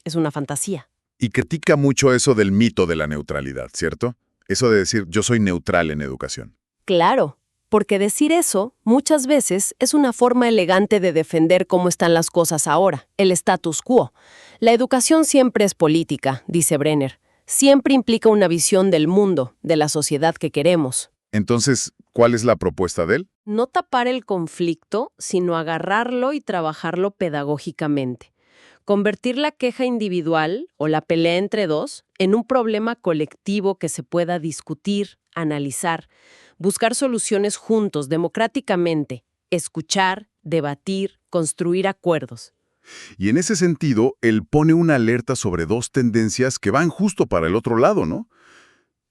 Speaker 2: es una fantasía.
Speaker 3: Y critica mucho eso del mito de la neutralidad, ¿cierto? Eso de decir, yo soy neutral en educación.
Speaker 2: Claro, porque decir eso muchas veces es una forma elegante de defender cómo están las cosas ahora, el status quo. La educación siempre es política, dice Brenner. Siempre implica una visión del mundo, de la sociedad que queremos.
Speaker 3: Entonces, ¿cuál es la propuesta de él?
Speaker 2: No tapar el conflicto, sino agarrarlo y trabajarlo pedagógicamente. Convertir la queja individual o la pelea entre dos en un problema colectivo que se pueda discutir, analizar, buscar soluciones juntos, democráticamente, escuchar, debatir, construir acuerdos.
Speaker 3: Y en ese sentido, él pone una alerta sobre dos tendencias que van justo para el otro lado, ¿no?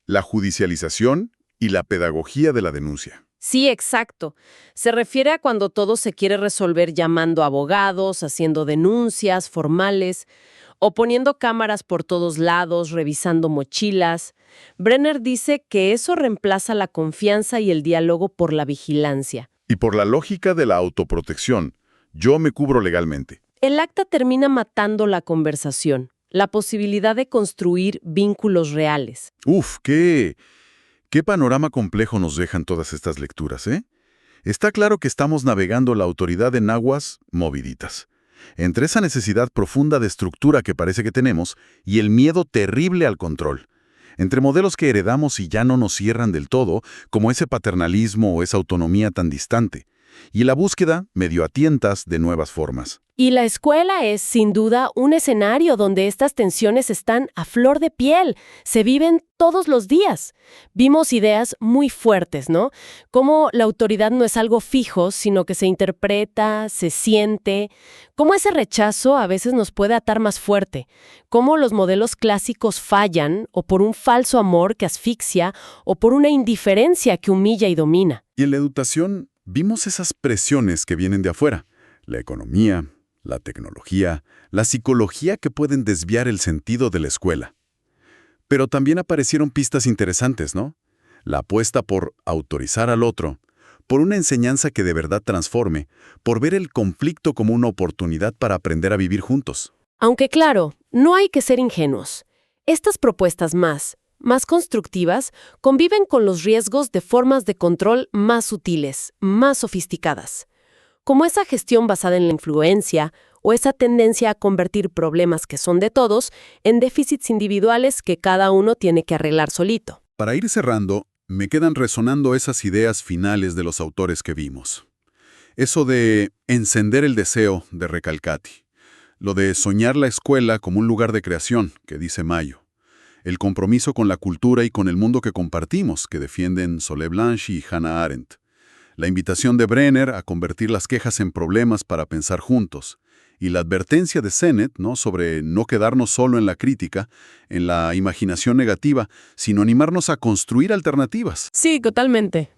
Speaker 3: La judicialización y la pedagogía de la denuncia.
Speaker 2: Sí, exacto. Se refiere a cuando todo se quiere resolver llamando a abogados, haciendo denuncias formales o poniendo cámaras por todos lados, revisando mochilas. Brenner dice que eso reemplaza la confianza y el diálogo por la vigilancia.
Speaker 3: Y por la lógica de la autoprotección, yo me cubro legalmente.
Speaker 2: El acta termina matando la conversación, la posibilidad de construir vínculos reales.
Speaker 3: Uf, qué panorama complejo nos dejan todas estas lecturas, ¿eh? Está claro que estamos navegando la autoridad en aguas moviditas. Entre esa necesidad profunda de estructura que parece que tenemos y el miedo terrible al control. Entre modelos que heredamos y ya no nos cierran del todo, como ese paternalismo o esa autonomía tan distante. Y la búsqueda, medio a tientas, de nuevas formas.
Speaker 2: Y la escuela es, sin duda, un escenario donde estas tensiones están a flor de piel, se viven todos los días. Vimos ideas muy fuertes, ¿no? Cómo la autoridad no es algo fijo, sino que se interpreta, se siente. Cómo ese rechazo a veces nos puede atar más fuerte. Cómo los modelos clásicos fallan, o por un falso amor que asfixia, o por una indiferencia que humilla y domina.
Speaker 3: Y en la educación vimos esas presiones que vienen de afuera. La economía, la tecnología, la psicología que pueden desviar el sentido de la escuela. Pero también aparecieron pistas interesantes, ¿no? La apuesta por autorizar al otro, por una enseñanza que de verdad transforme, por ver el conflicto como una oportunidad para aprender a vivir juntos.
Speaker 2: Aunque claro, no hay que ser ingenuos. Estas propuestas más constructivas, conviven con los riesgos de formas de control más sutiles, más sofisticadas. Como esa gestión basada en la influencia o esa tendencia a convertir problemas que son de todos en déficits individuales que cada uno tiene que arreglar solito.
Speaker 3: Para ir cerrando, me quedan resonando esas ideas finales de los autores que vimos. Eso de encender el deseo de Recalcati, lo de soñar la escuela como un lugar de creación, que dice Mayo, el compromiso con la cultura y con el mundo que compartimos, que defienden Solé Blanche y Hannah Arendt. La invitación de Brenner a convertir las quejas en problemas para pensar juntos. Y la advertencia de Sennett, ¿no?, sobre no quedarnos solo en la crítica, en la imaginación negativa, sino animarnos a construir alternativas.
Speaker 2: Sí, totalmente.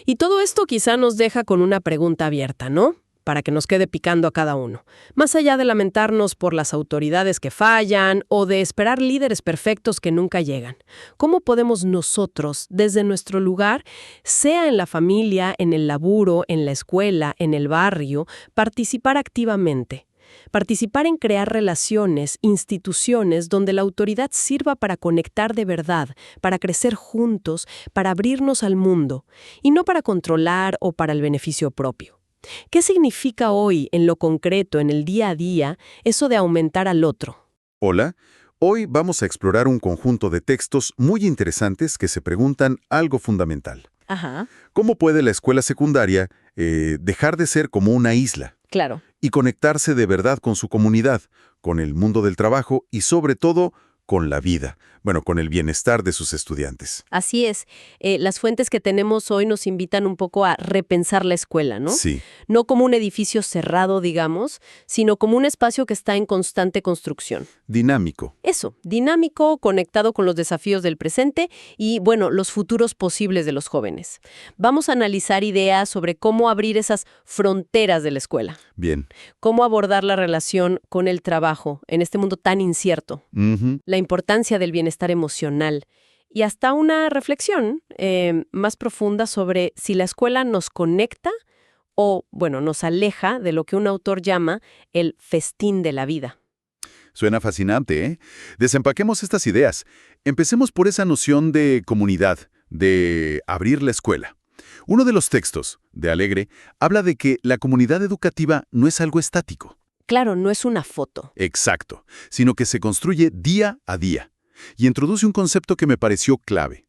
Speaker 2: Y todo esto quizá nos deja con una pregunta abierta, ¿no? Para que nos quede picando a cada uno. Más allá de lamentarnos por las autoridades que fallan o de esperar líderes perfectos que nunca llegan, ¿cómo podemos nosotros, desde nuestro lugar, sea en la familia, en el laburo, en la escuela, en el barrio, participar activamente? Participar en crear relaciones, instituciones donde la autoridad sirva para conectar de verdad, para crecer juntos, para abrirnos al mundo, y no para controlar o para el beneficio propio. ¿Qué significa hoy, en lo concreto, en el día a día, eso de aumentar al otro?
Speaker 3: Hola, hoy vamos a explorar un conjunto de textos muy interesantes que se preguntan algo fundamental.
Speaker 2: Ajá,
Speaker 3: ¿Cómo puede la escuela secundaria dejar de ser como una isla
Speaker 2: claro.
Speaker 3: y conectarse de verdad con su comunidad, con el mundo del trabajo y sobre todo con la vida? Bueno, con el bienestar de sus estudiantes.
Speaker 2: Así es. Las fuentes que tenemos hoy nos invitan un poco a repensar la escuela, ¿no?
Speaker 3: Sí,
Speaker 2: No como un edificio cerrado, digamos, sino como un espacio que está en constante construcción.
Speaker 3: dinámico.
Speaker 2: Eso, dinámico, conectado con los desafíos del presente y, bueno, los futuros posibles de los jóvenes. Vamos a analizar ideas sobre cómo abrir esas fronteras de la escuela,
Speaker 3: Bien.
Speaker 2: cómo abordar la relación con el trabajo en este mundo tan incierto,
Speaker 3: Ujú.
Speaker 2: la importancia del bienestar emocional y hasta una reflexión más profunda sobre si la escuela nos conecta o, bueno, nos aleja de lo que un autor llama el festín de la vida.
Speaker 3: Suena fascinante, ¿eh? Desempaquemos estas ideas. Empecemos por esa noción de comunidad, de abrir la escuela. Uno de los textos, de Alegre, habla de que la comunidad educativa no es algo estático.
Speaker 2: Claro, no es una foto.
Speaker 3: Exacto, sino que se construye día a día. Y introduce un concepto que me pareció clave.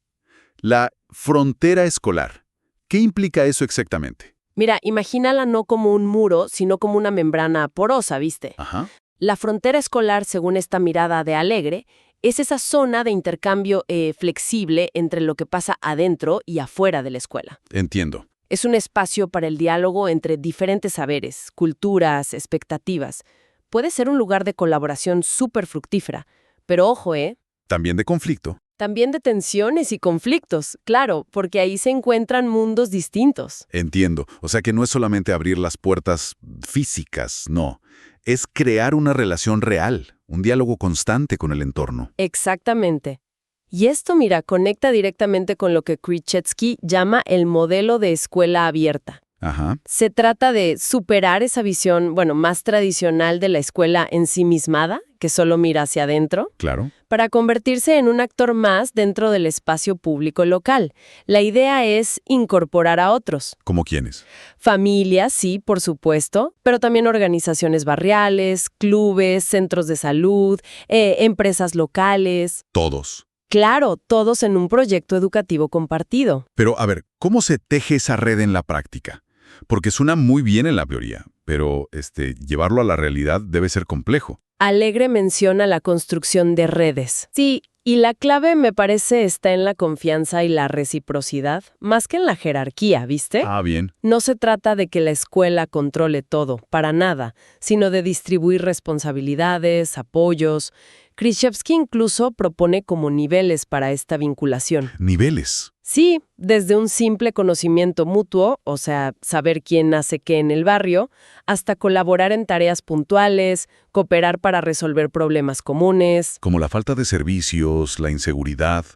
Speaker 3: La frontera escolar. ¿Qué implica eso exactamente?
Speaker 2: Mira, imagínala no como un muro, sino como una membrana porosa, ¿viste?
Speaker 3: Ajá.
Speaker 2: La frontera escolar, según esta mirada de Alegre, es esa zona de intercambio flexible entre lo que pasa adentro y afuera de la escuela.
Speaker 3: Entiendo.
Speaker 2: Es un espacio para el diálogo entre diferentes saberes, culturas, expectativas. Puede ser un lugar de colaboración súper fructífera. Pero ojo,
Speaker 3: También de conflicto.
Speaker 2: también de tensiones y conflictos, claro, porque ahí se encuentran mundos distintos.
Speaker 3: Entiendo. O sea que no es solamente abrir las puertas físicas, no. Es crear una relación real, un diálogo constante con el entorno.
Speaker 2: Exactamente. Y esto, mira, conecta directamente con lo que Krzyzewski llama el modelo de escuela abierta.
Speaker 3: Ajá.
Speaker 2: Se trata de superar esa visión, más tradicional de la escuela ensimismada, que solo mira hacia adentro,
Speaker 3: Claro.
Speaker 2: para convertirse en un actor más dentro del espacio público local. La idea es incorporar a otros.
Speaker 3: ¿Cómo quiénes?
Speaker 2: Familias, sí, por supuesto, pero también organizaciones barriales, clubes, centros de salud, empresas locales.
Speaker 3: Todos.
Speaker 2: Claro, todos en un proyecto educativo compartido.
Speaker 3: Pero, a ver, ¿cómo se teje esa red en la práctica? Porque suena muy bien en la teoría, pero llevarlo a la realidad debe ser complejo.
Speaker 2: Alegre menciona la construcción de redes. Sí, y la clave me parece está en la confianza y la reciprocidad, más que en la jerarquía, ¿viste?
Speaker 3: Ah, bien.
Speaker 2: No se trata de que la escuela controle todo, para nada, sino de distribuir responsabilidades, apoyos. Krzyzewski incluso propone como niveles para esta vinculación.
Speaker 3: Niveles.
Speaker 2: Sí, desde un simple conocimiento mutuo, o sea, saber quién hace qué en el barrio, hasta colaborar en tareas puntuales, cooperar para resolver problemas comunes.
Speaker 3: Como la falta de servicios, la inseguridad,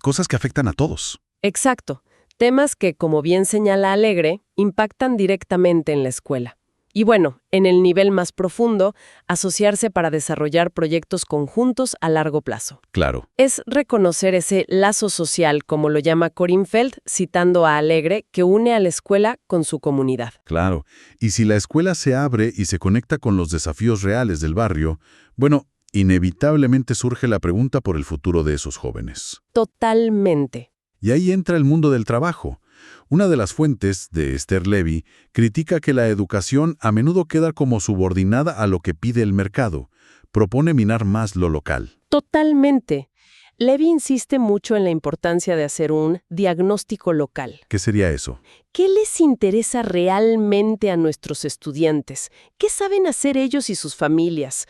Speaker 3: cosas que afectan a todos.
Speaker 2: Exacto, temas que, como bien señala Alegre, impactan directamente en la escuela. Y bueno, en el nivel más profundo, asociarse para desarrollar proyectos conjuntos a largo plazo.
Speaker 3: Claro.
Speaker 2: Es reconocer ese lazo social, como lo llama Corinfeld, citando a Alegre, que une a la escuela con su comunidad.
Speaker 3: Claro. Y si la escuela se abre y se conecta con los desafíos reales del barrio, bueno, inevitablemente surge la pregunta por el futuro de esos jóvenes.
Speaker 2: Totalmente.
Speaker 3: Y ahí entra el mundo del trabajo. Una de las fuentes, de Esther Levy, critica que la educación a menudo queda como subordinada a lo que pide el mercado. Propone minar más lo local.
Speaker 2: Totalmente. Levy insiste mucho en la importancia de hacer un diagnóstico local.
Speaker 3: ¿Qué sería eso?
Speaker 2: ¿Qué les interesa realmente a nuestros estudiantes? ¿Qué saben hacer ellos y sus familias?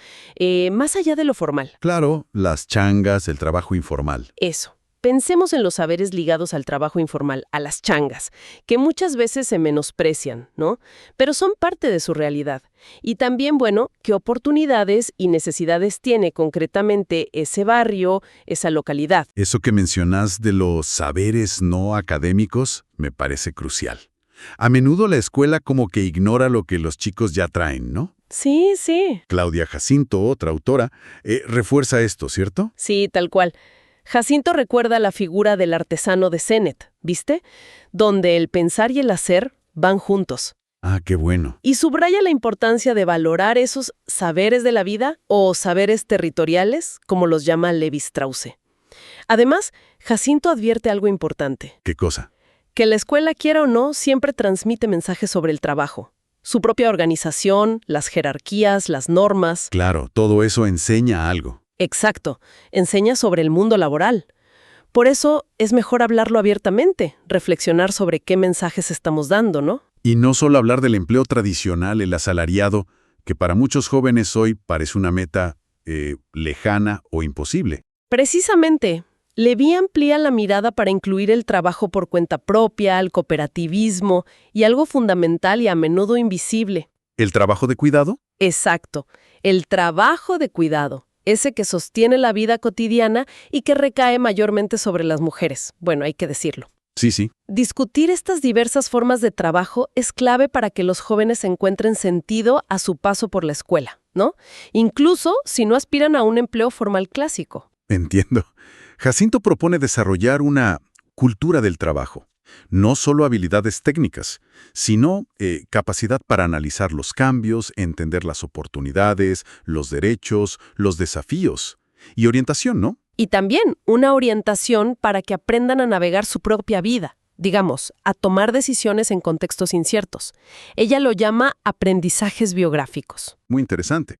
Speaker 2: Más allá de lo formal.
Speaker 3: Claro, las changas, el trabajo informal.
Speaker 2: Eso. Pensemos en los saberes ligados al trabajo informal, a las changas, que muchas veces se menosprecian, ¿no? Pero son parte de su realidad. Y también, qué oportunidades y necesidades tiene concretamente ese barrio, esa localidad.
Speaker 3: Eso que mencionas de los saberes no académicos me parece crucial. A menudo la escuela como que ignora lo que los chicos ya traen, ¿no?
Speaker 2: Sí, sí.
Speaker 3: Claudia Jacinto, otra autora, refuerza esto, ¿cierto?
Speaker 2: Sí, tal cual. Jacinto recuerda la figura del artesano de Sennett, ¿viste? Donde el pensar y el hacer van juntos.
Speaker 3: Ah, qué bueno.
Speaker 2: Y subraya la importancia de valorar esos saberes de la vida o saberes territoriales, como los llama Levi-Strauss. Además, Jacinto advierte algo importante.
Speaker 3: ¿Qué cosa?
Speaker 2: Que la escuela, quiera o no, siempre transmite mensajes sobre el trabajo. Su propia organización, las jerarquías, las normas.
Speaker 3: Claro, todo eso enseña algo.
Speaker 2: Exacto, enseña sobre el mundo laboral. Por eso es mejor hablarlo abiertamente, reflexionar sobre qué mensajes estamos dando, ¿no?
Speaker 3: Y no solo hablar del empleo tradicional, el asalariado, que para muchos jóvenes hoy parece una meta lejana o imposible.
Speaker 2: Precisamente, Levy amplía la mirada para incluir el trabajo por cuenta propia, el cooperativismo y algo fundamental y a menudo invisible.
Speaker 3: ¿El trabajo de cuidado?
Speaker 2: Exacto, el trabajo de cuidado. Ese que sostiene la vida cotidiana y que recae mayormente sobre las mujeres. Bueno, hay que decirlo.
Speaker 3: Sí, sí.
Speaker 2: Discutir estas diversas formas de trabajo es clave para que los jóvenes encuentren sentido a su paso por la escuela, ¿no? Incluso si no aspiran a un empleo formal clásico.
Speaker 3: Entiendo. Jacinto propone desarrollar una cultura del trabajo. No solo habilidades técnicas, sino capacidad para analizar los cambios, entender las oportunidades, los derechos, los desafíos. Y orientación, ¿no?
Speaker 2: Y también una orientación para que aprendan a navegar su propia vida, digamos, a tomar decisiones en contextos inciertos. Ella lo llama aprendizajes biográficos.
Speaker 3: Muy interesante.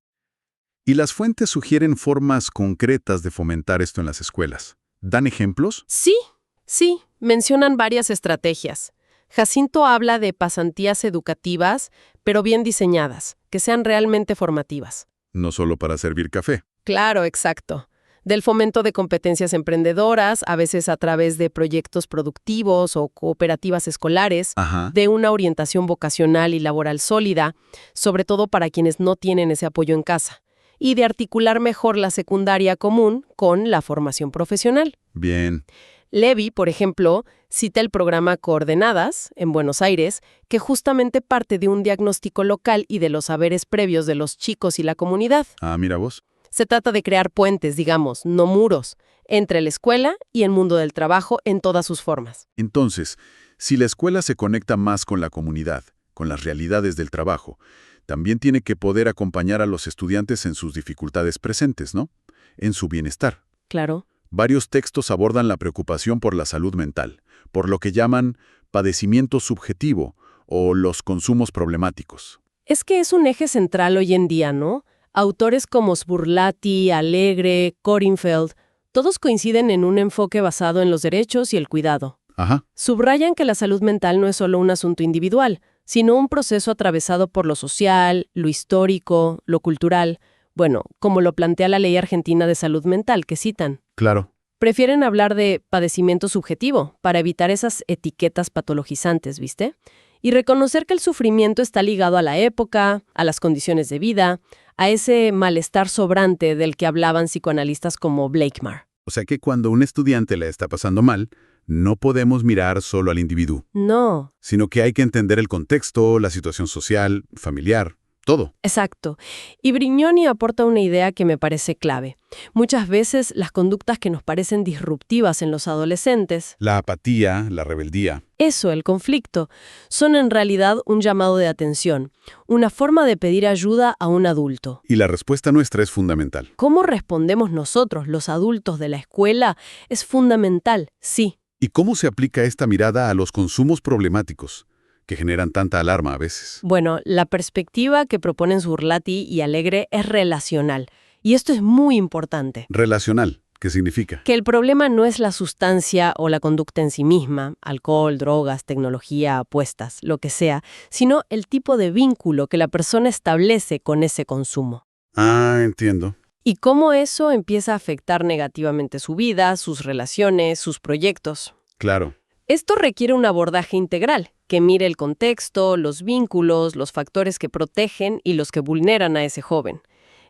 Speaker 3: Y las fuentes sugieren formas concretas de fomentar esto en las escuelas. ¿Dan ejemplos?
Speaker 2: Sí, mencionan varias estrategias. Jacinto habla de pasantías educativas, pero bien diseñadas, que sean realmente formativas.
Speaker 3: No solo para servir café.
Speaker 2: Claro, exacto. Del fomento de competencias emprendedoras, a veces a través de proyectos productivos o cooperativas escolares,
Speaker 3: Ajá.
Speaker 2: de una orientación vocacional y laboral sólida, sobre todo para quienes no tienen ese apoyo en casa, y de articular mejor la secundaria común con la formación profesional.
Speaker 3: Bien.
Speaker 2: Levy, por ejemplo, cita el programa Coordenadas, en Buenos Aires, que justamente parte de un diagnóstico local y de los saberes previos de los chicos y la comunidad.
Speaker 3: Ah, mira vos.
Speaker 2: Se trata de crear puentes, digamos, no muros, entre la escuela y el mundo del trabajo en todas sus formas.
Speaker 3: Entonces, si la escuela se conecta más con la comunidad, con las realidades del trabajo, también tiene que poder acompañar a los estudiantes en sus dificultades presentes, ¿no? En su bienestar.
Speaker 2: Claro.
Speaker 3: Varios textos abordan la preocupación por la salud mental, por lo que llaman padecimiento subjetivo o los consumos problemáticos.
Speaker 2: Es que es un eje central hoy en día, ¿no? Autores como Sburlati, Alegre, Corinfeld, todos coinciden en un enfoque basado en los derechos y el cuidado.
Speaker 3: Ajá.
Speaker 2: Subrayan que la salud mental no es solo un asunto individual, sino un proceso atravesado por lo social, lo histórico, lo cultural, bueno, como lo plantea la Ley Argentina de Salud Mental que citan.
Speaker 3: Claro.
Speaker 2: Prefieren hablar de padecimiento subjetivo para evitar esas etiquetas patologizantes, ¿viste? Y reconocer que el sufrimiento está ligado a la época, a las condiciones de vida, a ese malestar sobrante del que hablaban psicoanalistas como Blakemar.
Speaker 3: O sea que cuando un estudiante la está pasando mal, no podemos mirar solo al individuo,
Speaker 2: No.
Speaker 3: sino que hay que entender el contexto, la situación social, familiar, todo.
Speaker 2: Exacto. Y Brignoni aporta una idea que me parece clave. Muchas veces las conductas que nos parecen disruptivas en los adolescentes,
Speaker 3: La apatía, la rebeldía.
Speaker 2: eso, el conflicto, son en realidad un llamado de atención, una forma de pedir ayuda a un adulto.
Speaker 3: Y la respuesta nuestra es fundamental.
Speaker 2: ¿Cómo respondemos nosotros, los adultos de la escuela? Es fundamental, sí.
Speaker 3: ¿Y cómo se aplica esta mirada a los consumos problemáticos, que generan tanta alarma a veces?
Speaker 2: Bueno, la perspectiva que proponen Sburlati y Alegre es relacional, y esto es muy importante.
Speaker 3: Relacional, ¿qué significa?
Speaker 2: Que el problema no es la sustancia o la conducta en sí misma, alcohol, drogas, tecnología, apuestas, lo que sea, sino el tipo de vínculo que la persona establece con ese consumo.
Speaker 3: Ah, entiendo.
Speaker 2: Y cómo eso empieza a afectar negativamente su vida, sus relaciones, sus proyectos.
Speaker 3: Claro.
Speaker 2: Esto requiere un abordaje integral, que mire el contexto, los vínculos, los factores que protegen y los que vulneran a ese joven.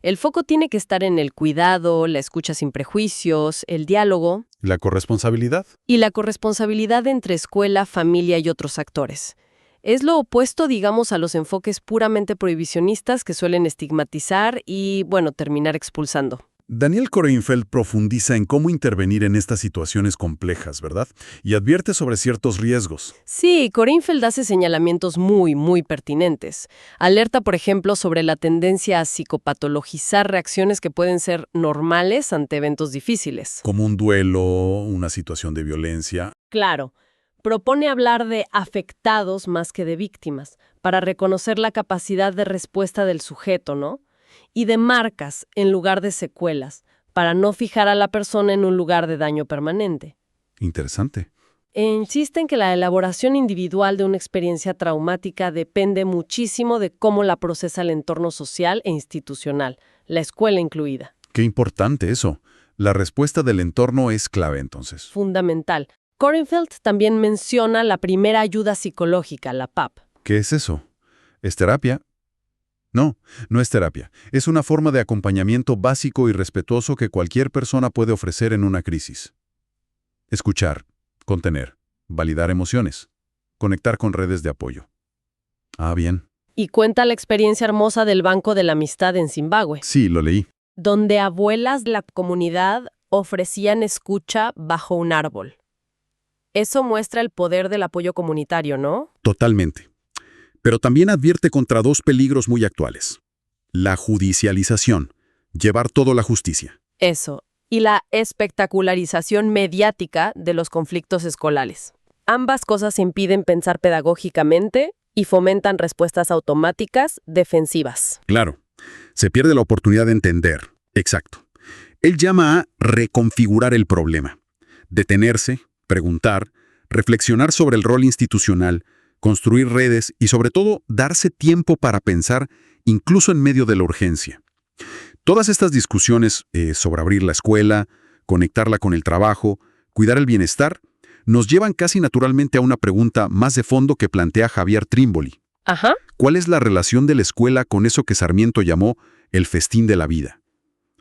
Speaker 2: El foco tiene que estar en el cuidado, la escucha sin prejuicios, el diálogo
Speaker 3: ¿La corresponsabilidad?
Speaker 2: y la corresponsabilidad entre escuela, familia y otros actores. Es lo opuesto, digamos, a los enfoques puramente prohibicionistas que suelen estigmatizar y, bueno, terminar expulsando.
Speaker 3: Daniel Corinfeld profundiza en cómo intervenir en estas situaciones complejas, ¿verdad? Y advierte sobre ciertos riesgos.
Speaker 2: Sí, Corinfeld hace señalamientos muy pertinentes. Alerta, por ejemplo, sobre la tendencia a psicopatologizar reacciones que pueden ser normales ante eventos difíciles.
Speaker 3: Como un duelo, una situación de violencia.
Speaker 2: Claro, propone hablar de afectados más que de víctimas, para reconocer la capacidad de respuesta del sujeto, ¿no? Y de marcas en lugar de secuelas, para no fijar a la persona en un lugar de daño permanente.
Speaker 3: Interesante.
Speaker 2: E insiste en que la elaboración individual de una experiencia traumática depende muchísimo de cómo la procesa el entorno social e institucional, la escuela incluida.
Speaker 3: Qué importante eso. La respuesta del entorno es clave entonces.
Speaker 2: Fundamental. Corinfeld también menciona la primera ayuda psicológica, la PAP.
Speaker 3: ¿Qué es eso? ¿Es terapia? No, no es terapia. Es una forma de acompañamiento básico y respetuoso que cualquier persona puede ofrecer en una crisis. Escuchar, contener,
Speaker 1: validar emociones, conectar con redes de apoyo. Ah, bien.
Speaker 2: Y cuenta la experiencia hermosa del Banco de la Amistad en Zimbabue,
Speaker 1: Sí, lo leí.
Speaker 2: donde abuelas de la comunidad ofrecían escucha bajo un árbol. Eso muestra el poder del apoyo comunitario, ¿no?
Speaker 3: Totalmente. Pero también advierte contra dos peligros muy actuales. La judicialización, llevar todo a la justicia.
Speaker 2: Eso. Y la espectacularización mediática de los conflictos escolares. Ambas cosas impiden pensar pedagógicamente y fomentan respuestas automáticas defensivas.
Speaker 3: Claro, se pierde la oportunidad de entender. Exacto. Él llama a reconfigurar el problema. Detenerse, preguntar, reflexionar sobre el rol institucional, construir redes y sobre todo darse tiempo para pensar incluso en medio de la urgencia. Todas estas discusiones sobre abrir la escuela, conectarla con el trabajo, cuidar el bienestar, nos llevan casi naturalmente a una pregunta más de fondo que plantea Javier Trímboli.
Speaker 2: Ajá.
Speaker 3: ¿Cuál es la relación de la escuela con eso que Sarmiento llamó el festín de la vida?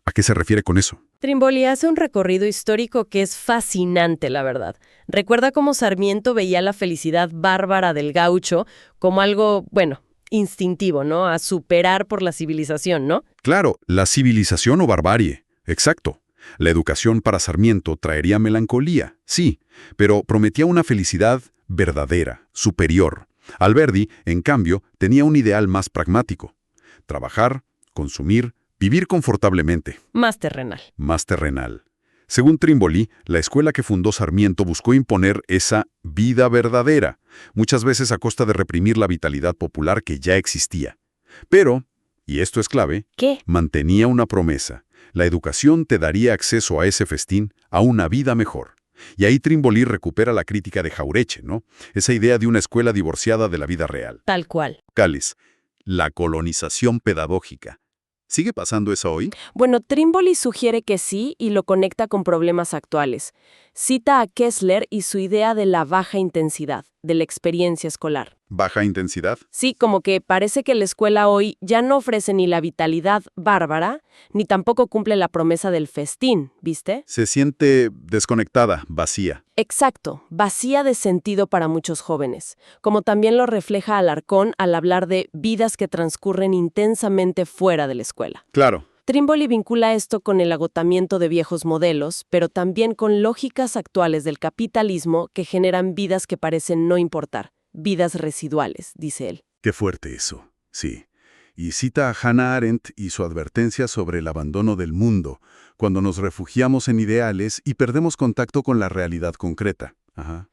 Speaker 3: ¿A qué se refiere con eso?
Speaker 2: Trímboli hace un recorrido histórico que es fascinante, la verdad. Recuerda cómo Sarmiento veía la felicidad bárbara del gaucho como algo, bueno, instintivo, ¿no? A superar por la civilización, ¿no?
Speaker 3: Claro, la civilización o barbarie. Exacto. La educación para Sarmiento traería melancolía, sí, pero prometía una felicidad verdadera, superior. Alberdi, en cambio, tenía un ideal más pragmático. Trabajar, consumir, vivir confortablemente.
Speaker 2: Más terrenal.
Speaker 3: Más terrenal. Según Trímboli, la escuela que fundó Sarmiento buscó imponer esa vida verdadera, muchas veces a costa de reprimir la vitalidad popular que ya existía. Pero, y esto es clave,
Speaker 2: ¿Qué?
Speaker 3: mantenía una promesa. La educación te daría acceso a ese festín, a una vida mejor. Y ahí Trímboli recupera la crítica de Jauretche, ¿no? Esa idea de una escuela divorciada de la vida real.
Speaker 2: Tal cual.
Speaker 3: Cáliz, la colonización pedagógica. ¿Sigue pasando eso hoy?
Speaker 2: Bueno, Trímboli sugiere que sí y lo conecta con problemas actuales. Cita a Kessler y su idea de la baja intensidad, de la experiencia escolar.
Speaker 3: ¿Baja intensidad?
Speaker 2: Sí, como que parece que la escuela hoy ya no ofrece ni la vitalidad bárbara, ni tampoco cumple la promesa del festín, ¿viste?
Speaker 3: Se siente desconectada, vacía.
Speaker 2: Exacto, vacía de sentido para muchos jóvenes, como también lo refleja Alarcón al hablar de vidas que transcurren intensamente fuera de la escuela.
Speaker 3: Claro.
Speaker 2: Trímboli vincula esto con el agotamiento de viejos modelos, pero también con lógicas actuales del capitalismo que generan vidas que parecen no importar, vidas residuales, dice él.
Speaker 1: Qué fuerte eso, sí. Y cita a Hannah Arendt y su advertencia sobre el abandono del mundo, cuando nos refugiamos en ideales y perdemos contacto con la realidad concreta. Ajá.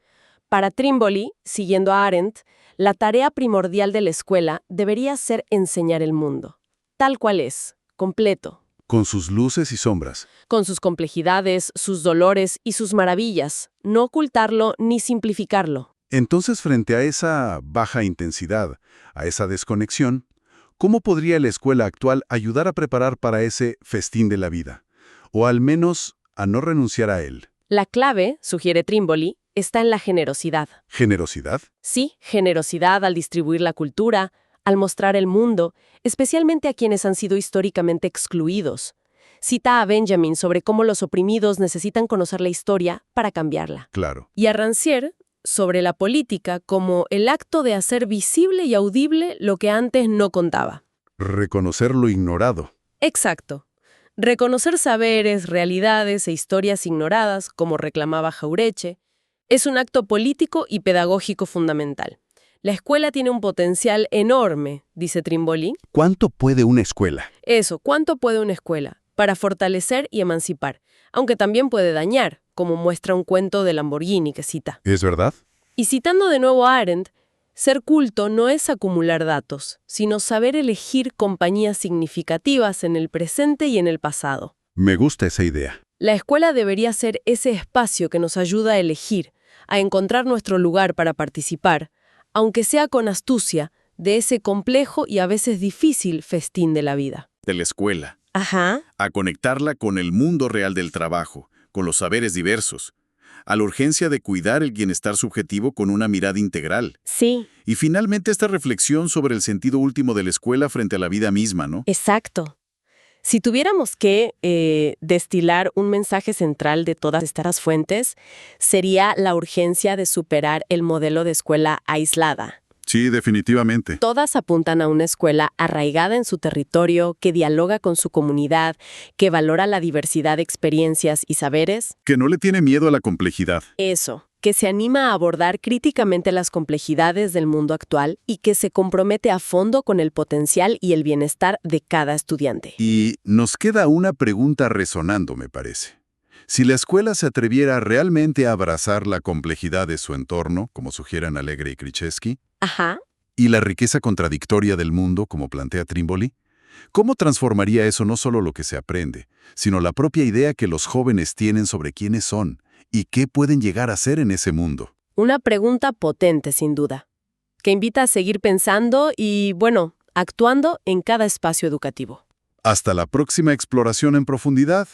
Speaker 2: Para Trímboli, siguiendo a Arendt, la tarea primordial de la escuela debería ser enseñar el mundo, tal cual es, completo,
Speaker 1: Con sus luces y sombras.
Speaker 2: con sus complejidades, sus dolores y sus maravillas, no ocultarlo ni simplificarlo.
Speaker 1: Entonces, frente a esa baja intensidad, a esa desconexión, ¿cómo podría la escuela actual ayudar a preparar para ese festín de la vida? O al menos a no renunciar a él.
Speaker 2: La clave, sugiere Trímboli, está en la generosidad.
Speaker 1: ¿Generosidad?
Speaker 2: Sí, generosidad al distribuir la cultura, al mostrar el mundo, especialmente a quienes han sido históricamente excluidos. Cita a Benjamin sobre cómo los oprimidos necesitan conocer la historia para cambiarla.
Speaker 1: Claro.
Speaker 2: Y a Rancière sobre la política como el acto de hacer visible y audible lo que antes no contaba.
Speaker 1: Reconocer lo ignorado.
Speaker 2: Exacto. Reconocer saberes, realidades e historias ignoradas, como reclamaba Jauretche, es un acto político y pedagógico fundamental. La escuela tiene un potencial enorme, dice Trímboli.
Speaker 1: ¿Cuánto puede una escuela?
Speaker 2: Eso, ¿cuánto puede una escuela? Para fortalecer y emancipar, aunque también puede dañar, como muestra un cuento de Lamborghini que cita.
Speaker 1: ¿Es verdad?
Speaker 2: Y citando de nuevo a Arendt, ser culto no es acumular datos, sino saber elegir compañías significativas en el presente y en el pasado.
Speaker 1: Me gusta esa idea.
Speaker 2: La escuela debería ser ese espacio que nos ayuda a elegir, a encontrar nuestro lugar para participar, aunque sea con astucia, de ese complejo y a veces difícil festín de la vida.
Speaker 4: De la escuela,
Speaker 2: Ajá.
Speaker 4: a conectarla con el mundo real del trabajo, con los saberes diversos, a la urgencia de cuidar el bienestar subjetivo con una mirada integral.
Speaker 2: Sí,
Speaker 4: Y finalmente esta reflexión sobre el sentido último de la escuela frente a la vida misma, ¿no?
Speaker 2: exacto. Si tuviéramos que destilar un mensaje central de todas estas fuentes, sería la urgencia de superar el modelo de escuela aislada.
Speaker 3: Sí, definitivamente.
Speaker 2: Todas apuntan a una escuela arraigada en su territorio, que dialoga con su comunidad, que valora la diversidad de experiencias y saberes.
Speaker 3: Que no le tiene miedo a la complejidad.
Speaker 2: Eso, que se anima a abordar críticamente las complejidades del mundo actual y que se compromete a fondo con el potencial y el bienestar de cada estudiante.
Speaker 3: Y nos queda una pregunta resonando, me parece. Si la escuela se atreviera realmente a abrazar la complejidad de su entorno, como sugieren Alegre y Krzyzewski,
Speaker 2: Ajá.
Speaker 3: y la riqueza contradictoria del mundo, como plantea Trimboli, ¿cómo transformaría eso no solo lo que se aprende, sino la propia idea que los jóvenes tienen sobre quiénes son y qué pueden llegar a ser en ese mundo?
Speaker 2: Una pregunta potente, sin duda, que invita a seguir pensando y, bueno, actuando en cada espacio educativo.
Speaker 3: Hasta la próxima exploración en profundidad.